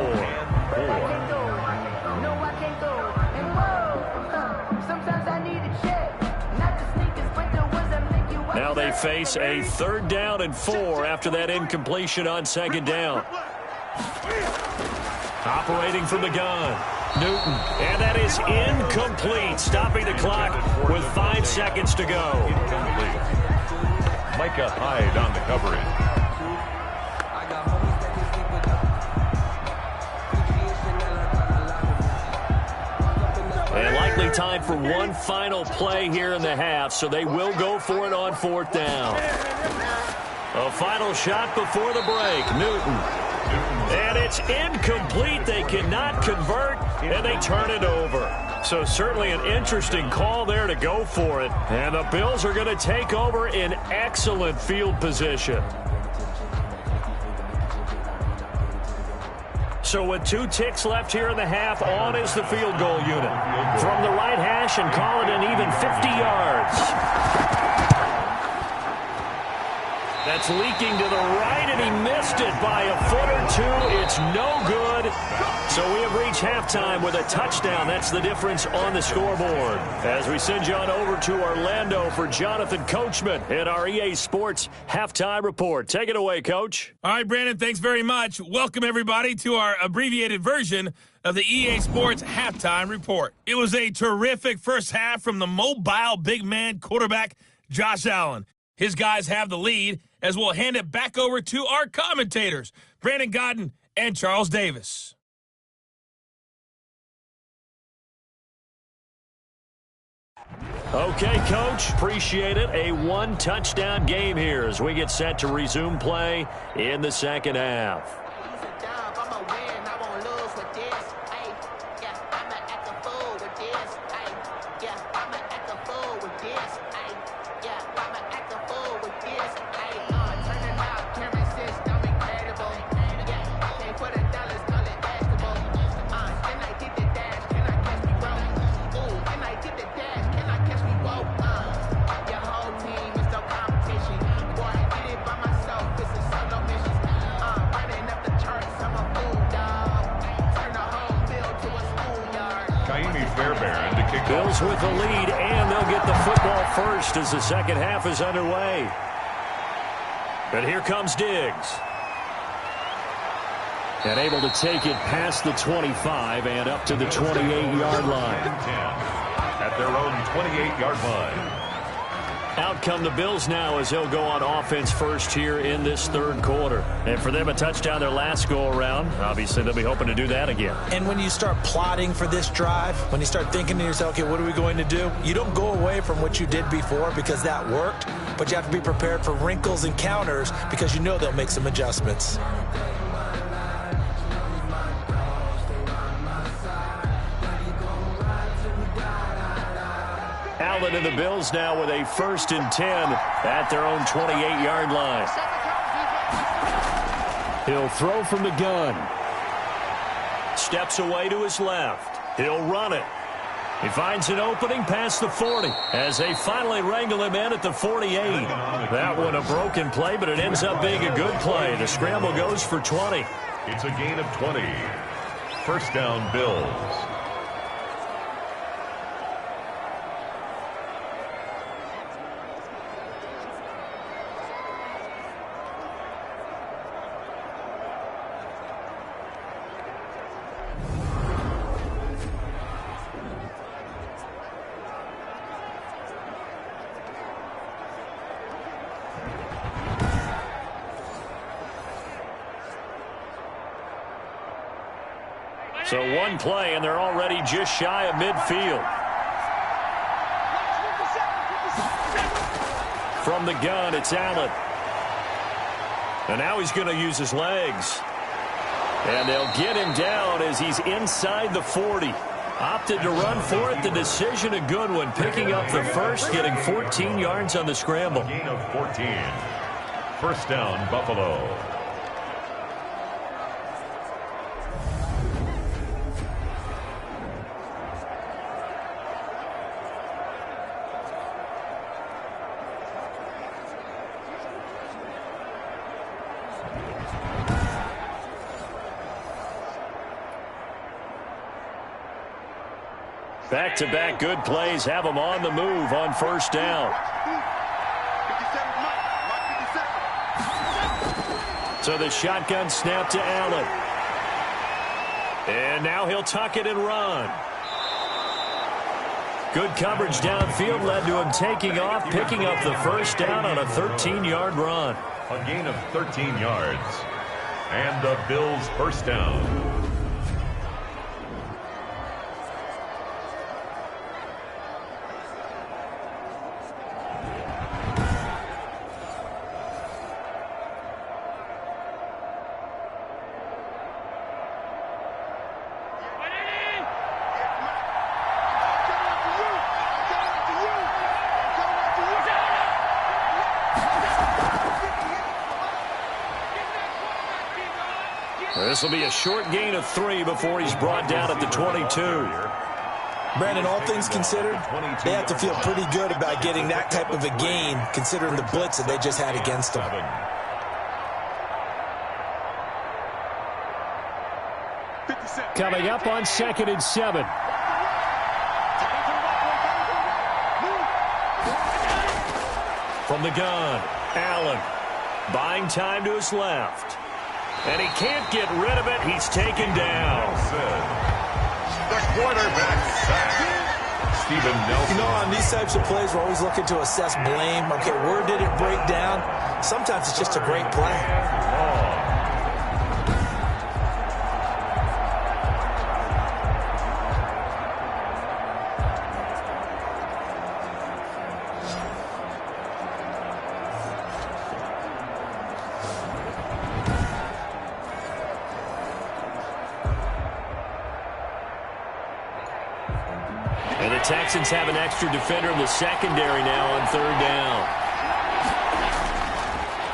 Speaker 2: Now they face a 3rd down and 4 after that incompletion on 2nd down. Operating from the gun. Newton. And that is incomplete. Stopping the clock with 5 seconds to go.
Speaker 1: Micah Hyde on the coverage.
Speaker 2: And likely time for one final play here in the half, so they will go for it on 4th down. A final shot before the break. Newton. And it's incomplete. They cannot convert, and they turn it over. So certainly an interesting call there to go for it. And the Bills are going to take over in excellent field position. So with 2 ticks left here in the half, on is the field goal unit. From the right hash and call it an even 50 yards. That's leaking to the right, and he missed it by a foot or 2. It's no good. So we have reached halftime with a touchdown. That's the difference on the scoreboard. As we send you on over to Orlando for Jonathan Coachman in our EA Sports Halftime Report. Take it away, Coach.
Speaker 6: All right, Brandon, thanks very much. Welcome, everybody, to our abbreviated version of the EA Sports Halftime Report. It was a terrific first half from the mobile big man quarterback, Josh Allen. His guys have the lead, as we'll hand it back over to our commentators, Brandon Godden and Charles Davis.
Speaker 2: Okay, Coach, appreciate it. A 1-touchdown game here as we get set to resume play in the second half. Bills with the lead, and they'll get the football first as the second half is underway. But here comes Diggs. And able to take it past the 25 and up to the 28-yard line.
Speaker 1: At their own 28-yard line.
Speaker 2: Out come the Bills now as they'll go on offense first here in this 3rd quarter. And for them, a touchdown their last go-around. Obviously, they'll be hoping to do that again.
Speaker 3: And when you start plotting for this drive, when you start thinking to yourself, okay, what are we going to do? You don't go away from what you did before because that worked, but you have to be prepared for wrinkles and counters because you know they'll make some adjustments.
Speaker 2: Allen and the Bills now with a 1st and 10 at their own 28-yard line. He'll throw from the gun. Steps away to his left. He'll run it. He finds an opening past the 40 as they finally wrangle him in at the 48. That one a broken play, but it ends up being a good play. The scramble goes for 20.
Speaker 1: It's a gain of 20. 1st down, Bills.
Speaker 2: So one play, and they're already just shy of midfield. From the gun, it's Allen. And now he's going to use his legs. And they'll get him down as he's inside the 40. Opted to run for it. The decision a good one. Picking up the first, getting 14 yards on the scramble.
Speaker 1: Gain of 14. 1st down, Buffalo.
Speaker 4: Back-to-back good plays have them on the move on first down. So the shotgun snap to Allen. And now he'll tuck it and run. Good coverage downfield led to him taking off, picking up the first down on a 13-yard run.
Speaker 1: A gain of 13 yards. And the Bills' first down.
Speaker 4: This will be a short gain of 3 before he's brought down at the 22.
Speaker 3: Brandon, all things considered, they have to feel pretty good about getting that type of a gain, considering the blitz that they just had against them.
Speaker 4: Coming up on 2nd and 7. From the gun, Allen buying time to his left. And he can't get rid of it. He's taken down.
Speaker 1: The quarterback sack. Steven Nelson.
Speaker 3: You know, on these types of plays, we're always looking to assess blame. Okay, where did it break down? Sometimes it's just a great play.
Speaker 4: And the Texans have an extra defender in the secondary now on 3rd down.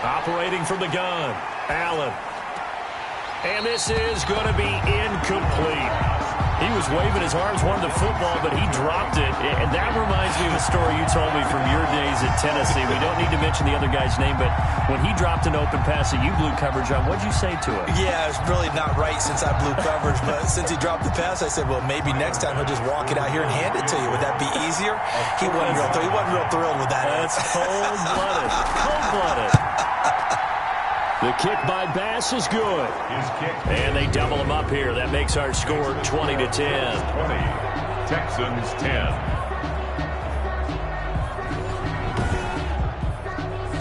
Speaker 4: Operating from the gun, Allen. And this is going to be incomplete. He was waving his arms, wanted the football, but he dropped it. And that reminds me of a story you told me from your days at Tennessee. We don't need to mention the other guy's name, but when he dropped an open pass that you blew coverage on, what'd you say to him?
Speaker 3: Yeah, it's really not right since I blew coverage, but since he dropped the pass, I said, well, maybe next time he'll just walk it out here and hand it to you. Would that be easier? He wasn't real thrilled with that.
Speaker 4: That's cold-blooded. Cold-blooded. The kick by Bass is good. And they double him up here. That makes our score 20-10.
Speaker 1: 20. Texans 10.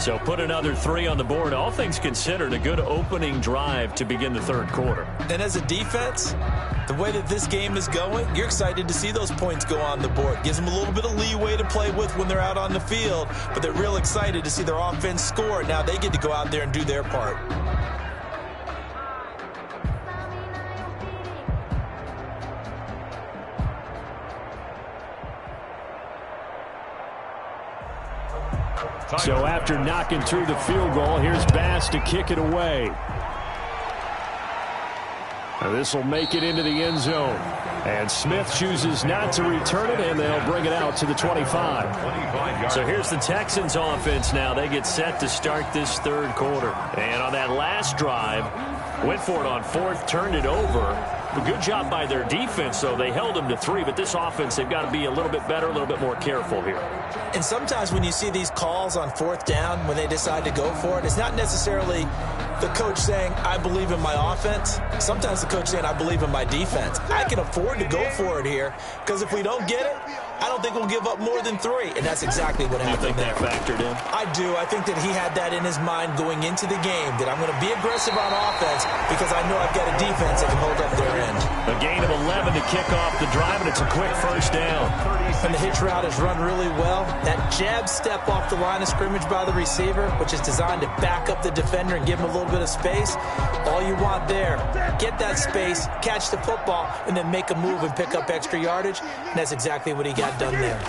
Speaker 4: So put another 3 on the board. All things considered, a good opening drive to begin the 3rd quarter.
Speaker 3: And as a defense, the way that this game is going, you're excited to see those points go on the board. Gives them a little bit of leeway to play with when they're out on the field, but they're real excited to see their offense score. Now they get to go out there and do their part.
Speaker 4: So after knocking through the field goal, here's Bass to kick it away. This will make it into the end zone. And Smith chooses not to return it, and they'll bring it out to the 25. So here's the Texans offense now. They get set to start this 3rd quarter. And on that last drive, went for it on 4th, turned it over. A good job by their defense, though. They held them to 3, but this offense, they've got to be a little bit better, a little bit more careful here.
Speaker 3: And sometimes when you see these calls on 4th down, when they decide to go for it, it's not necessarily the coach saying, I believe in my offense. Sometimes the coach saying, I believe in my defense. I can afford to go for it here, because if we don't get it, I don't think we'll give up more than 3. And that's exactly what happened there.
Speaker 4: You think that factored in?
Speaker 3: I do. I think that he had that in his mind going into the game, that I'm going to be aggressive on offense because I know I've got a defense that can hold up their end.
Speaker 4: A gain of 11 to kick off the drive, and it's a quick first down.
Speaker 3: And the hitch route is run really well. That jab step off the line of scrimmage by the receiver, which is designed to back up the defender and give him a little bit of space. All you want there, get that space, catch the football, and then make a move and pick up extra yardage. And that's exactly what he got done there.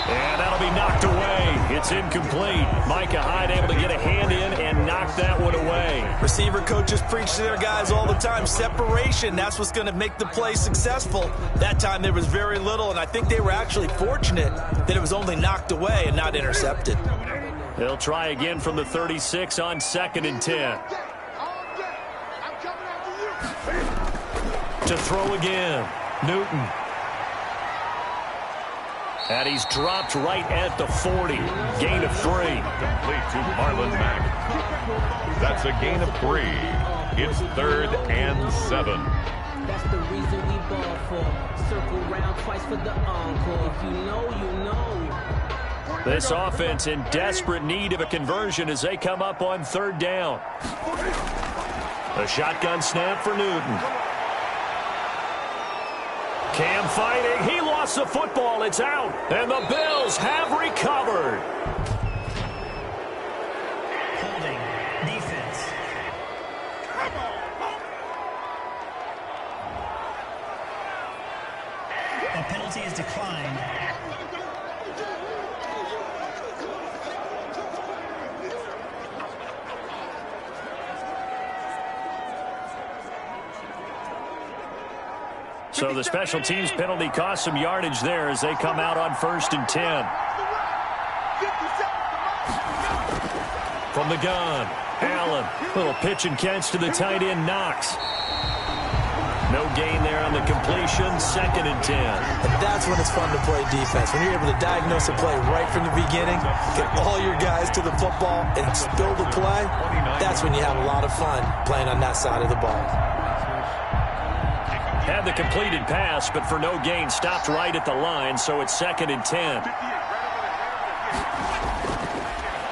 Speaker 4: And that'll be knocked away. It's incomplete. Micah Hyde able to get a hand in and knock that one away.
Speaker 3: Receiver coaches preach to their guys all the time. Separation, that's what's going to make the play successful. That time there was very little, and I think they were actually fortunate that it was only knocked away and not intercepted.
Speaker 4: They'll try again from the 36 on 2nd and 10.
Speaker 2: To throw again. Newton. And he's dropped right at the 40. Gain of 3.
Speaker 1: Complete to Marlon Mack. That's a gain of 3. It's 3rd and 7.
Speaker 7: That's the reason we ball for. Circle round twice for the encore. If you know, you know.
Speaker 2: This offense in desperate need of a conversion as they come up on 3rd down. A shotgun snap for Newton. Cam fighting. He lost the football. It's out. And the Bills have recovered.
Speaker 8: Holding. Defense. A penalty is declined.
Speaker 2: So the special teams penalty cost some yardage there as they come out on 1st and 10. From the gun, Allen. Little pitch and catch to the tight end, Knox. No gain there on the completion, 2nd and 10.
Speaker 3: And that's when it's fun to play defense. When you're able to diagnose a play right from the beginning, get all your guys to the football, and spill the play, that's when you have a lot of fun playing on that side of the ball.
Speaker 2: Had the completed pass, but for no gain, stopped right at the line, so it's 2nd and 10.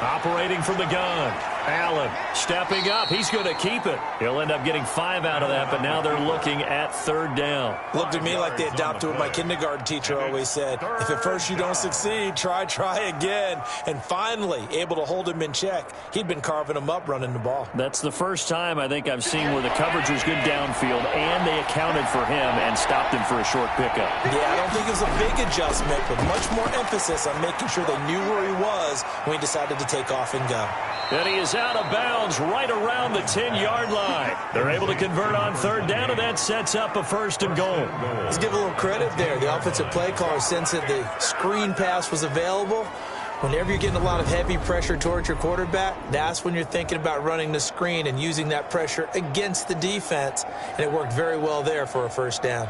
Speaker 2: Operating from the gun. Allen stepping up. He's going to keep it. He'll end up getting 5 out of that, but now they're looking at 3rd down.
Speaker 3: Looked to me like they adopted what my kindergarten teacher always said. If at first you don't succeed, try again. And finally, able to hold him in check. He'd been carving him up running the ball.
Speaker 2: That's the first time I think I've seen where the coverage was good downfield, and they accounted for him and stopped him for a short pickup.
Speaker 3: Yeah, I don't think it was a big adjustment, but much more emphasis on making sure they knew where he was when he decided to take off and go.
Speaker 2: And he is out of bounds right around the 10-yard line. They're able to convert on 3rd down, and that sets up a 1st and goal.
Speaker 3: Let's give a little credit there. The offensive play caller sensed that the screen pass was available. Whenever you're getting a lot of heavy pressure towards your quarterback, that's when you're thinking about running the screen and using that pressure against the defense. And it worked very well there for a 1st down.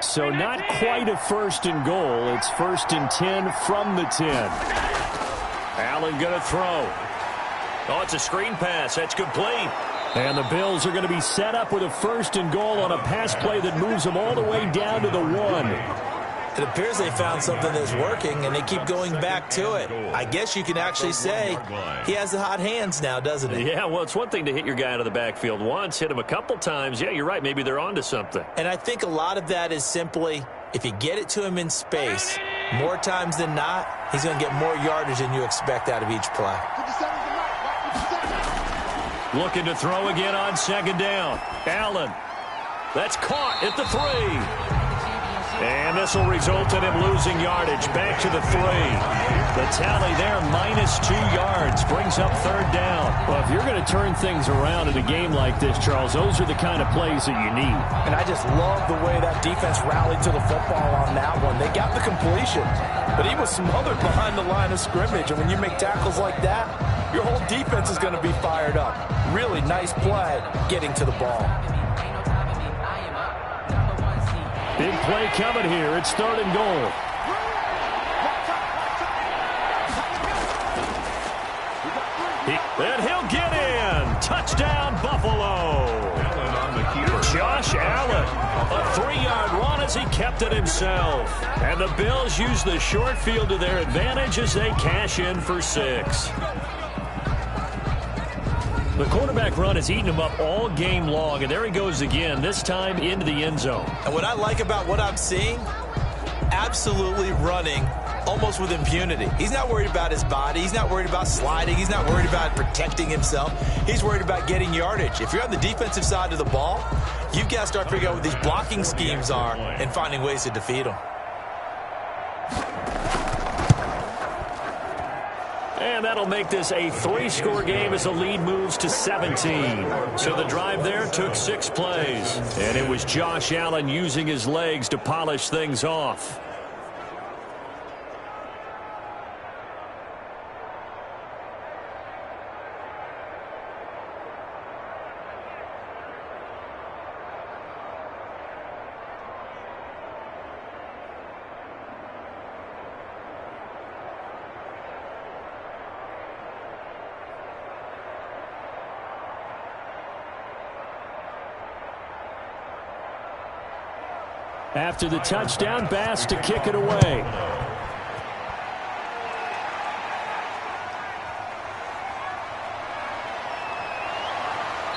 Speaker 2: So not quite a 1st and goal. It's 1st and 10 from the 10. Allen going to throw. Oh, it's a screen pass. That's complete. And the Bills are going to be set up with a 1st and goal on a pass play that moves them all the way down to the 1.
Speaker 3: It appears they found something that's working, and they keep going back to it. I guess you can actually say he has the hot hands now, doesn't he?
Speaker 2: Yeah, well, it's one thing to hit your guy out of the backfield once, hit him a couple times. Yeah, you're right. Maybe they're onto something.
Speaker 3: And I think a lot of that is simply if you get it to him in space, more times than not, he's going to get more yardage than you expect out of each play.
Speaker 2: Looking to throw again on 2nd down. Allen. That's caught at the 3. And this will result in him losing yardage. Back to the 3. The tally there, -2 yards. Brings up 3rd down.
Speaker 4: Well, if you're going to turn things around in a game like this, Charles, those are the kind of plays that you need.
Speaker 9: And I just love the way that defense rallied to the football on that one. They got the completion, but he was smothered behind the line of scrimmage. And when you make tackles like that, your whole defense is going to be fired up. Really nice play getting to the ball.
Speaker 4: Big play coming here. It's 3rd and goal.
Speaker 2: And he'll get in. Touchdown, Buffalo. Josh Allen. A 3-yard run as he kept it himself. And the Bills use the short field to their advantage as they cash in for 6. The quarterback run has eaten him up all game long, and there he goes again, this time into the end zone.
Speaker 3: And what I like about what I'm seeing, absolutely running almost with impunity. He's not worried about his body. He's not worried about sliding. He's not worried about protecting himself. He's worried about getting yardage. If you're on the defensive side of the ball, you've got to start figuring out what these blocking schemes are and finding ways to defeat them.
Speaker 2: And that'll make this a 3-score game as the lead moves to 17. So the drive there took 6 plays. And it was Josh Allen using his legs to polish things off.
Speaker 4: After the touchdown, Bass to kick it away.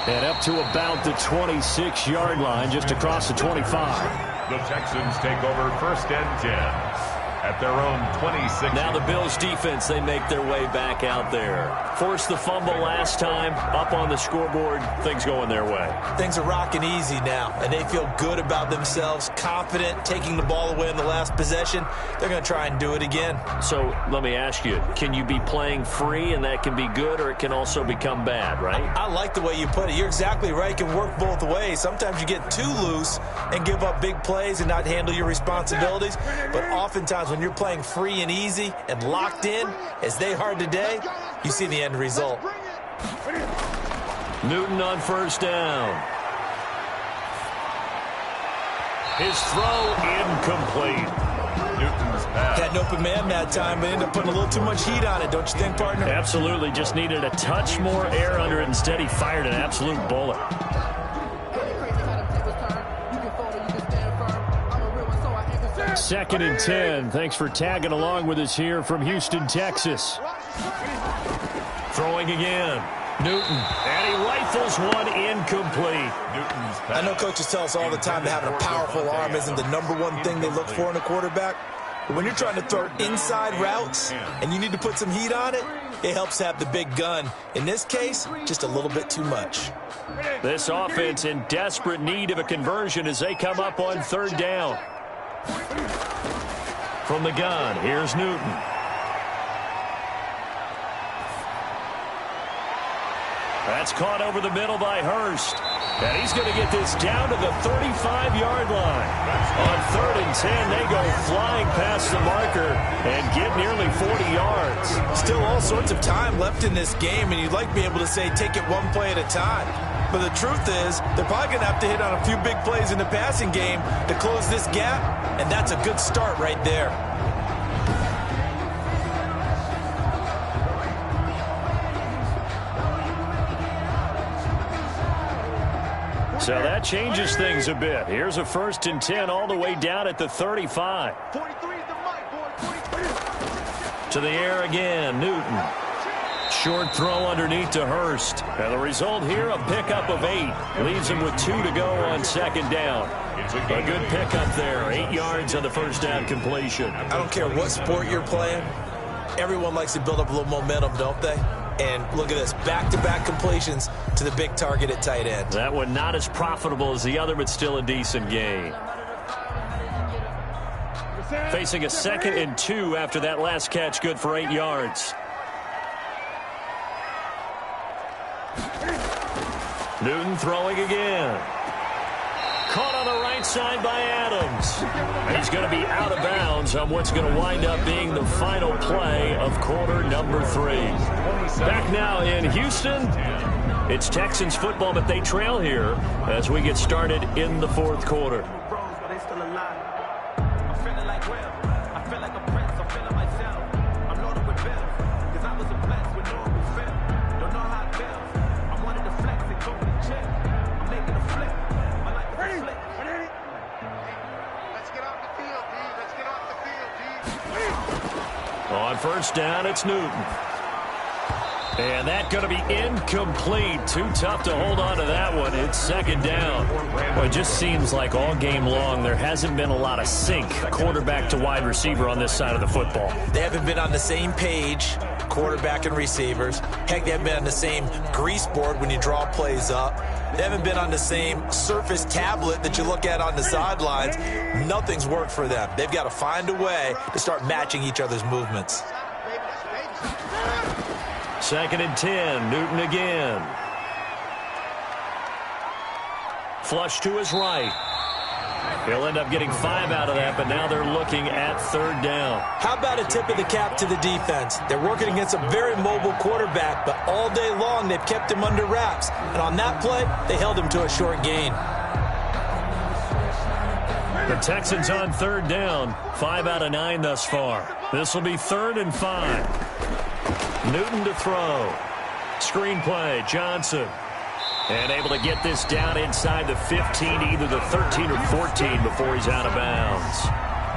Speaker 4: And up to about the 26-yard line, just across the 25.
Speaker 1: The Texans take over first and 10 at their own 26.
Speaker 2: Now the Bills defense, they make their way back out there. Forced the fumble last time, up on the scoreboard, things going their way.
Speaker 3: Things are rocking easy now, and they feel good about themselves, confident, taking the ball away in the last possession. They're going to try and do it again.
Speaker 2: So let me ask you, can you be playing free and that can be good, or it can also become bad, right?
Speaker 3: I like the way you put it. You're exactly right. It can work both ways. Sometimes you get too loose and give up big plays and not handle your responsibilities, but oftentimes when you're playing free and easy and locked in, as they are today, you see the end result.
Speaker 2: Newton on first down. His throw incomplete.
Speaker 1: Newton's pass.
Speaker 3: Had an open man that time, but ended up putting a little too much heat on it, don't you think, partner?
Speaker 2: Absolutely. Just needed a touch more air under it. Instead, he fired an absolute bullet.
Speaker 4: Second and 10. Thanks for tagging along with us here from Houston, Texas.
Speaker 2: Throwing again. Newton. And he rifles one incomplete.
Speaker 1: Newton's pass.
Speaker 3: I know coaches tell us all the time that having a powerful arm isn't the number one thing they look for in a quarterback. But when you're trying to throw inside routes and you need to put some heat on it, it helps have the big gun. In this case, just a little bit too much.
Speaker 2: This offense in desperate need of a conversion as they come up on third down. From the gun, here's Newton. That's caught over the middle by Hurst. And he's going to get this down to the 35-yard line. On third and 10, they go flying past the marker and get nearly 40 yards.
Speaker 3: Still all sorts of time left in this game, and you'd like to be able to say take it one play at a time. But the truth is, they're probably going to have to hit on a few big plays in the passing game to close this gap, and that's a good start right there.
Speaker 4: So that changes things a bit. Here's a first and 10 all the way down at the 35.
Speaker 5: 43 is the mic, boy. 43.
Speaker 2: To the air again, Newton. Short throw underneath to Hurst. And the result here, a pickup of 8. Leaves him with 2 to go on second down. A good pickup there. 8 yards on the first down completion.
Speaker 3: I don't care what sport you're playing. Everyone likes to build up a little momentum, don't they? And look at this, back-to-back completions to the big target at tight end.
Speaker 2: That one not as profitable as the other, but still a decent gain. Facing a 2nd and 2 after that last catch, good for 8 yards. Newton throwing again. Caught on the right side by Adams. He's going to be out of bounds on what's going to wind up being the final play of quarter number 3. Back now in Houston, it's Texans football, but they trail here as we get started in the fourth quarter. On first down, it's Newton. And that going to be incomplete. Too tough to hold on to that one. It's second down.
Speaker 4: Well, it just seems like all game long there hasn't been a lot of sync quarterback to wide receiver on this side of the football.
Speaker 3: They haven't been on the same page, quarterback and receivers. Heck, they haven't been on the same grease board when you draw plays up. They haven't been on the same Surface tablet that you look at on the sidelines. Nothing's worked for them. They've got to find a way to start matching each other's movements.
Speaker 2: 2nd and 10, Newton again. Flush to his right. He'll end up getting 5 out of that, but now they're looking at third down.
Speaker 3: How about a tip of the cap to the defense? They're working against a very mobile quarterback, but all day long they've kept him under wraps. And on that play, they held him to a short gain.
Speaker 2: The Texans on third down, 5 out of 9 thus far. This will be 3rd and 5. Newton to throw. Screen play, Johnson. And able to get this down inside the 15, either the 13 or 14 before he's out of bounds.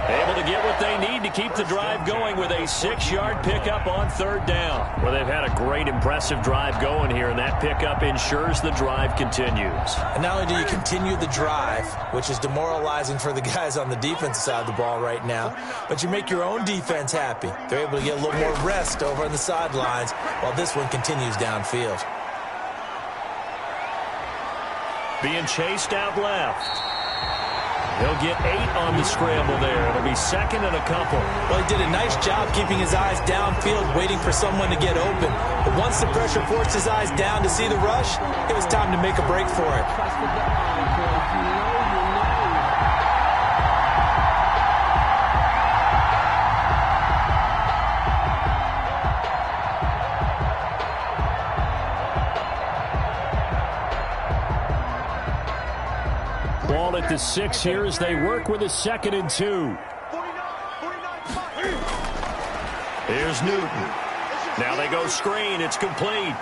Speaker 2: Able to get what they need to keep the drive going with a 6-yard pickup on 3rd down. Well, they've had a great, impressive drive going here, and that pickup ensures the drive continues.
Speaker 3: And not only do you continue the drive, which is demoralizing for the guys on the defensive side of the ball right now, but you make your own defense happy. They're able to get a little more rest over on the sidelines while this one continues downfield.
Speaker 2: Being chased out left. He'll get 8 on the scramble there. It'll be 2nd and a couple.
Speaker 3: Well, he did a nice job keeping his eyes downfield, waiting for someone to get open. But once the pressure forced his eyes down to see the rush, it was time to make a break for it.
Speaker 2: Ball at the 6 here as they work with a 2nd and 2. Here's Newton. Now they go screen. It's complete.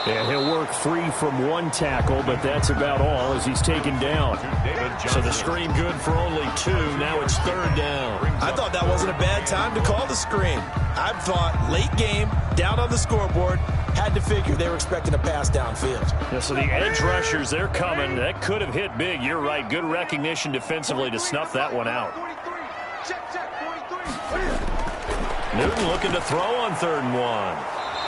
Speaker 2: And he'll work free from 1 tackle, but that's about all as he's taken down. So the screen good for only 2. Now it's 3rd down.
Speaker 3: I thought that wasn't a bad time to call the screen. I thought late game, down on the scoreboard, had to figure they were expecting a pass downfield.
Speaker 2: Yeah, so the edge rushers, they're coming. That could have hit big. You're right. Good recognition defensively to snuff that one out. Newton looking to throw on 3rd and 1.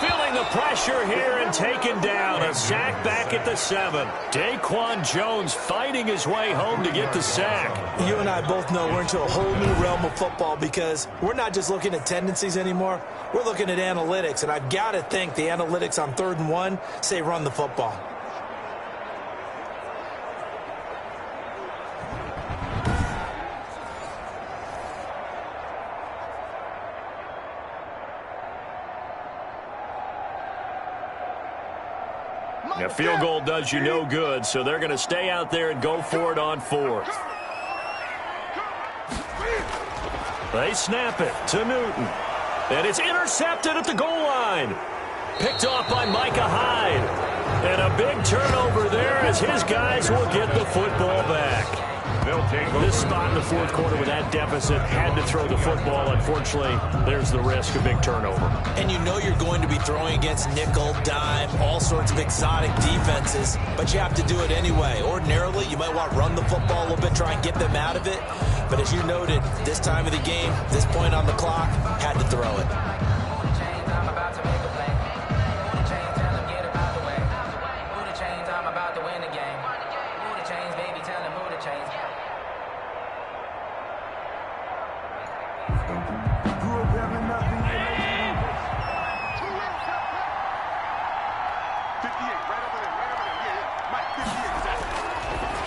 Speaker 2: Feeling the pressure here and taken down. A sack back at the 7. Daquan Jones fighting his way home to get the sack.
Speaker 3: You and I both know we're into a whole new realm of football because we're not just looking at tendencies anymore. We're looking at analytics, and I've got to think the analytics on 3rd and 1 say run the football.
Speaker 2: A field goal does you no good, so they're going to stay out there and go for it on 4th. They snap it to Newton. And it's intercepted at the goal line. Picked off by Micah Hyde. And a big turnover there as his guys will get the football back. This spot in the 4th quarter with that deficit had to throw the football. Unfortunately, there's the risk of big turnover.
Speaker 3: And you know you're going to be throwing against nickel, dime, all sorts of exotic defenses, but you have to do it anyway. Ordinarily, you might want to run the football a little bit, try and get them out of it. But as you noted, this time of the game, this point on the clock, had to throw it.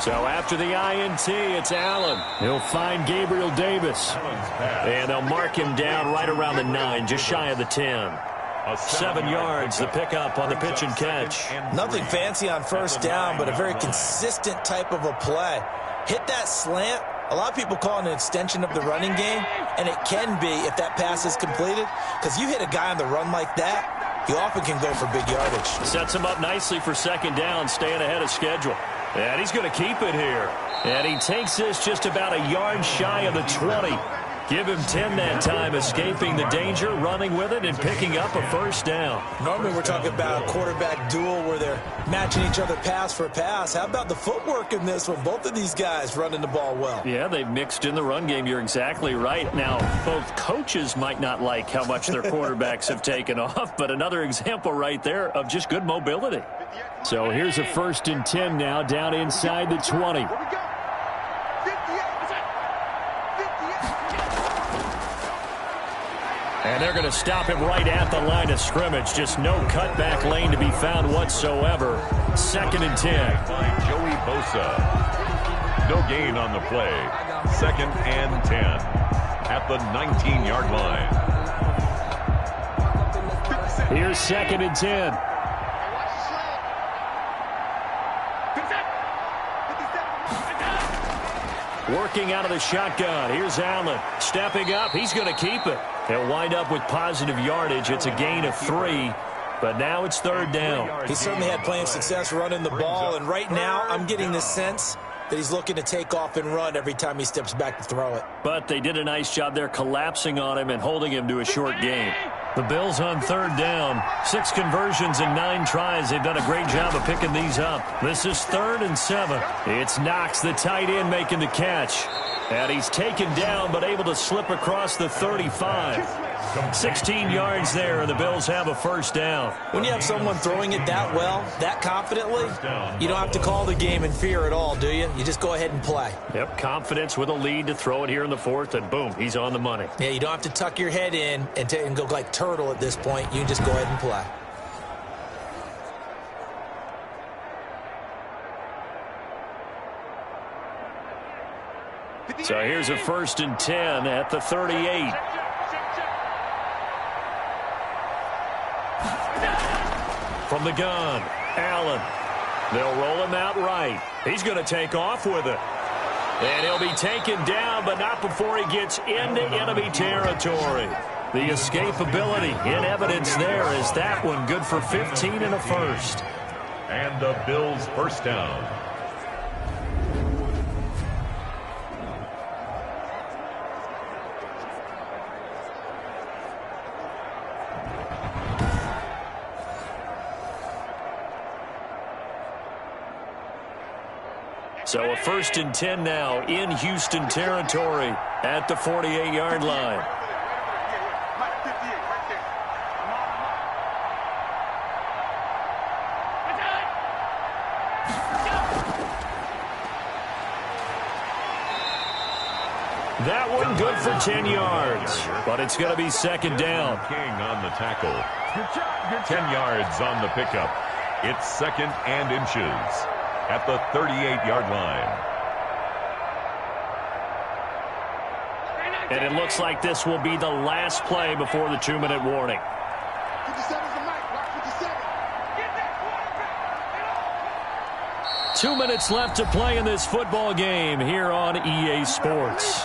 Speaker 2: So after the INT, it's Allen. He'll find Gabriel Davis. And they'll mark him down right around the 9, just shy of the 10. 7 yards, the pickup on the pitch and catch.
Speaker 3: Nothing fancy on 1st down, but a very consistent type of a play. Hit that slant. A lot of people call it an extension of the running game, and it can be if that pass is completed, because you hit a guy on the run like that, he often can go for big yardage.
Speaker 2: Sets him up nicely for 2nd down, staying ahead of schedule. And he's going to keep it here. And he takes this just about a yard shy of the 20. Give him 10 that time, escaping the danger, running with it, and picking up a 1st down.
Speaker 3: Normally we're talking about a quarterback duel where they're matching each other pass for pass. How about the footwork in this one? Both of these guys running the ball well.
Speaker 2: Yeah, they've mixed in the run game. You're exactly right. Now, both coaches might not like how much their quarterbacks have taken off, but another example right there of just good mobility. So here's a 1st and 10 now, down inside the 20. And they're going to stop him right at the line of scrimmage. Just no cutback lane to be found whatsoever. 2nd and 10.
Speaker 1: Joey Bosa. No gain on the play. 2nd and 10 at the 19-yard line.
Speaker 2: Here's 2nd and 10. Working out of the shotgun. Here's Allen. Stepping up. He's going to keep it. He'll wind up with positive yardage. It's a gain of 3.
Speaker 4: But now it's third down.
Speaker 3: He certainly had plenty of success running the ball, and right now I'm getting the sense that he's looking to take off and run every time he steps back to throw it.
Speaker 4: But they did a nice job there collapsing on him and holding him to a short gain. The Bills on third down. 6 conversions in 9 tries. They've done a great job of picking these up. This is 3rd and 7. It's Knox, the tight end, making the catch. And he's taken down but able to slip across the 35. 16 yards there, and the Bills have a first down.
Speaker 3: When you have someone throwing it that well, that confidently, you don't have to call the game in fear at all, do you? You just go ahead and play.
Speaker 4: Yep, confidence with a lead to throw it here in the 4th, and boom, he's on the money.
Speaker 3: Yeah, you don't have to tuck your head in and go like turtle at this point. You just go ahead and play.
Speaker 4: So here's a 1st and 10 at the 38. From the gun, Allen. They'll roll him out right. He's going to take off with it. And he'll be taken down, but not before he gets into enemy territory. The escapability in evidence there is that one good for 15 and a first.
Speaker 1: And the Bills first down.
Speaker 4: So a 1st and 10 now in Houston territory at the 48-yard line. That one good for 10 yards, but it's going to be 2nd down.
Speaker 1: King on the tackle. 10 yards on the pickup. It's 2nd and inches at the 38-yard line.
Speaker 4: And it looks like this will be the last play before the 2-minute warning. 2 minutes left to play in this football game here on EA Sports.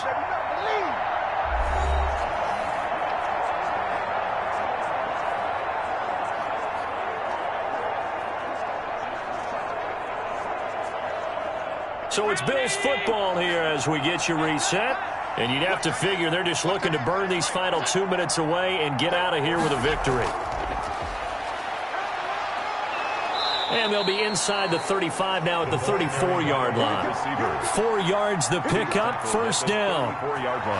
Speaker 4: So it's Bills football here as we get you reset. And you'd have to figure they're just looking to burn these final 2 minutes away and get out of here with a victory. And they'll be inside the 35 now at the 34-yard line. 4 yards the pickup, first down.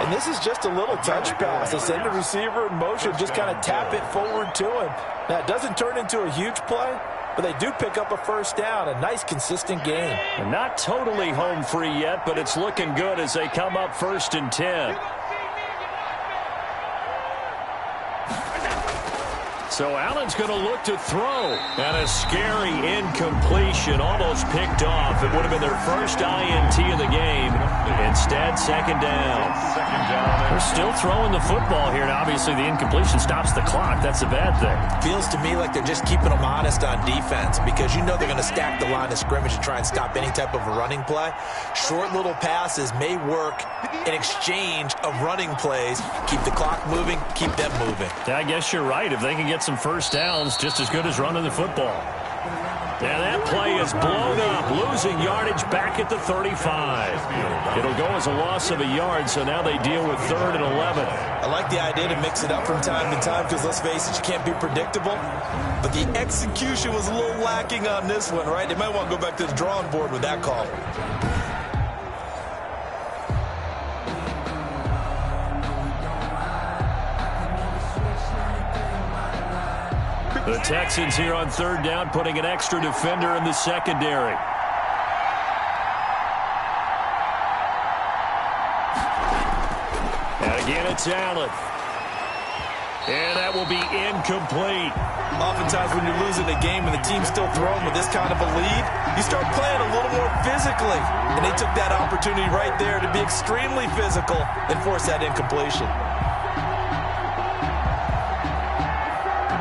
Speaker 9: And this is just a little touch pass. They send the receiver in motion, just kind of tap it forward to him. Now, it doesn't turn into a huge play, but they do pick up a first down. A nice, consistent game.
Speaker 4: And not totally home free yet, but it's looking good as they come up 1st and 10. So Allen's going to look to throw. And a scary incompletion, almost picked off. It would have been their first INT of the game. Instead, 2nd down. They're still throwing the football here. Now, obviously, the incompletion stops the clock. That's a bad thing.
Speaker 3: Feels to me like they're just keeping them honest on defense because you know they're going to stack the line of scrimmage and try and stop any type of a running play. Short little passes may work in exchange of running plays. Keep the clock moving, keep them moving.
Speaker 4: Yeah, I guess you're right. If they can get some first downs, just as good as running the football. And that play is blown up, losing yardage back at the 35. It'll go as a loss of a yard, so now they deal with 3rd and 11.
Speaker 3: I like the idea to mix it up from time to time because, let's face it, you can't be predictable. But the execution was a little lacking on this one, right? They might want to go back to the drawing board with that call.
Speaker 4: The Texans here on 3rd down, putting an extra defender in the secondary. And again, it's Allen. And that will be incomplete.
Speaker 3: Oftentimes when you're losing a game and the team's still throwing with this kind of a lead, you start playing a little more physically. And they took that opportunity right there to be extremely physical and force that incompletion.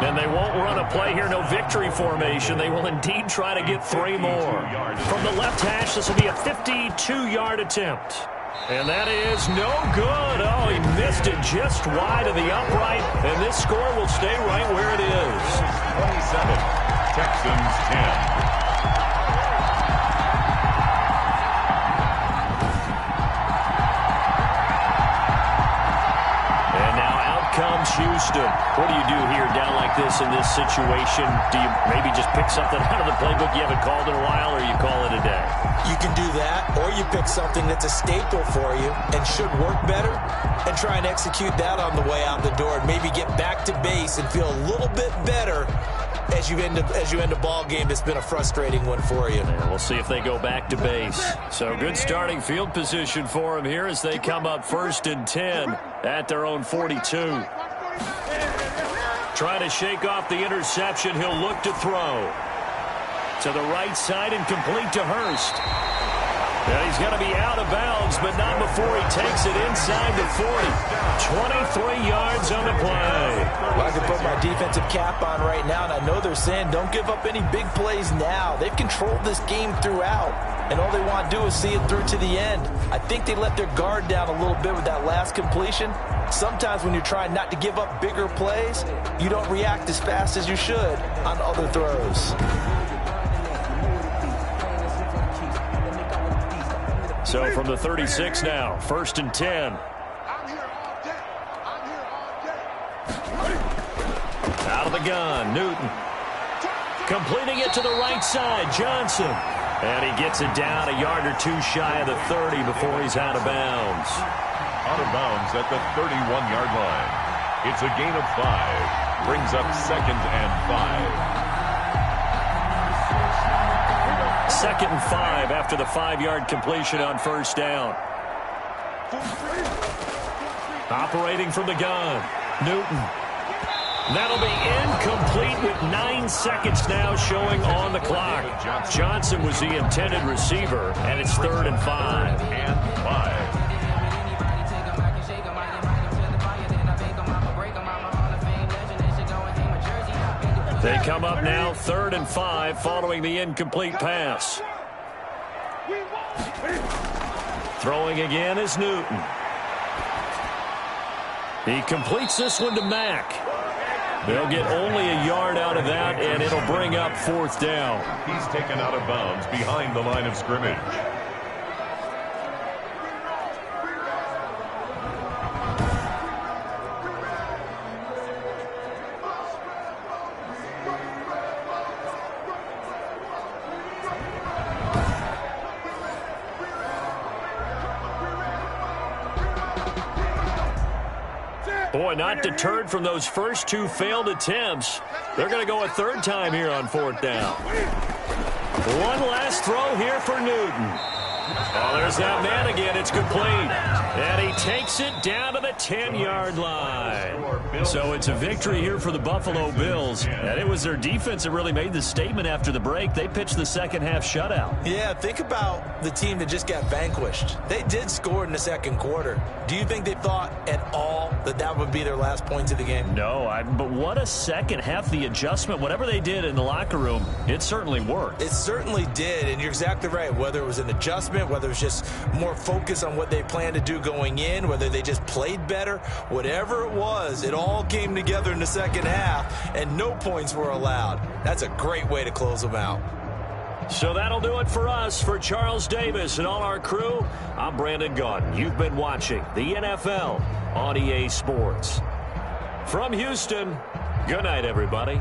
Speaker 4: And they won't run a play here, no victory formation. They will indeed try to get 3 more. From the left hash, this will be a 52-yard attempt. And that is no good. Oh, he missed it just wide of the upright. And this score will stay right where it is.
Speaker 1: 27. Texans 10.
Speaker 2: Comes Houston. What do you do here down like this in this situation? Do you maybe just pick something out of the playbook you haven't called in a while, or you call it a day?
Speaker 3: You can do that, or you pick something that's a staple for you and should work better and try and execute that on the way out the door and maybe get back to base and feel a little bit better as you end a ball game that's been a frustrating one for you.
Speaker 2: And we'll see if they go back to base. So good starting field position for them here as they come up 1st and 10 at their own 42. Trying to shake off the interception. He'll look to throw. To the right side and complete to Hurst. And he's going to be out of bounds, but not before he takes it inside the 40. 23 yards on the play.
Speaker 3: Well, I can put my defensive cap on right now, and I know they're saying don't give up any big plays now. They've controlled this game throughout, and all they want to do is see it through to the end. I think they let their guard down a little bit with that last completion. Sometimes when you're trying not to give up bigger plays, you don't react as fast as you should on other throws.
Speaker 2: So from the 36 now, 1st and 10. Out of the gun, Newton. Completing it to the right side, Johnson. And he gets it down a yard or two shy of the 30 before he's out of bounds.
Speaker 1: Out of bounds at the 31-yard line. It's a gain of 5. Brings up 2nd and 5.
Speaker 2: 2nd and 5 after the 5-yard completion on 1st down. Operating from the gun, Newton. That'll be incomplete with 9 seconds now showing on the clock. Johnson was the intended receiver, and it's 3rd and 5.
Speaker 1: And 5.
Speaker 2: They come up now 3rd and 5 following the incomplete pass. Throwing again is Newton. He completes this one to Mack. They'll get only a yard out of that, and it'll bring up 4th down.
Speaker 1: He's taken out of bounds behind the line of scrimmage.
Speaker 2: Boy, not deterred from those first 2 failed attempts. They're going to go a 3rd time here on 4th down. One last throw here for Newton. Oh, there's that man again. It's complete. And he takes it down to the 10-yard line. So it's a victory here for the Buffalo Bills. And it was their defense that really made the statement after the break. They pitched the second-half shutout.
Speaker 3: Yeah, think about the team that just got vanquished. They did score in the 2nd quarter. Do you think they thought at all that that would be their last points of the game?
Speaker 2: No, but what a second half. The adjustment, whatever they did in the locker room, it certainly worked.
Speaker 3: It certainly did, and you're exactly right. Whether it was an adjustment, whether it was just more focus on what they planned to do going in, whether they just played better, whatever it was, it all came together in the 2nd half, and no points were allowed. That's a great way to close them out.
Speaker 2: So that'll do it for us. For Charles Davis and all our crew, I'm Brandon Gaudin. You've been watching the NFL on EA Sports. From Houston, good night, everybody.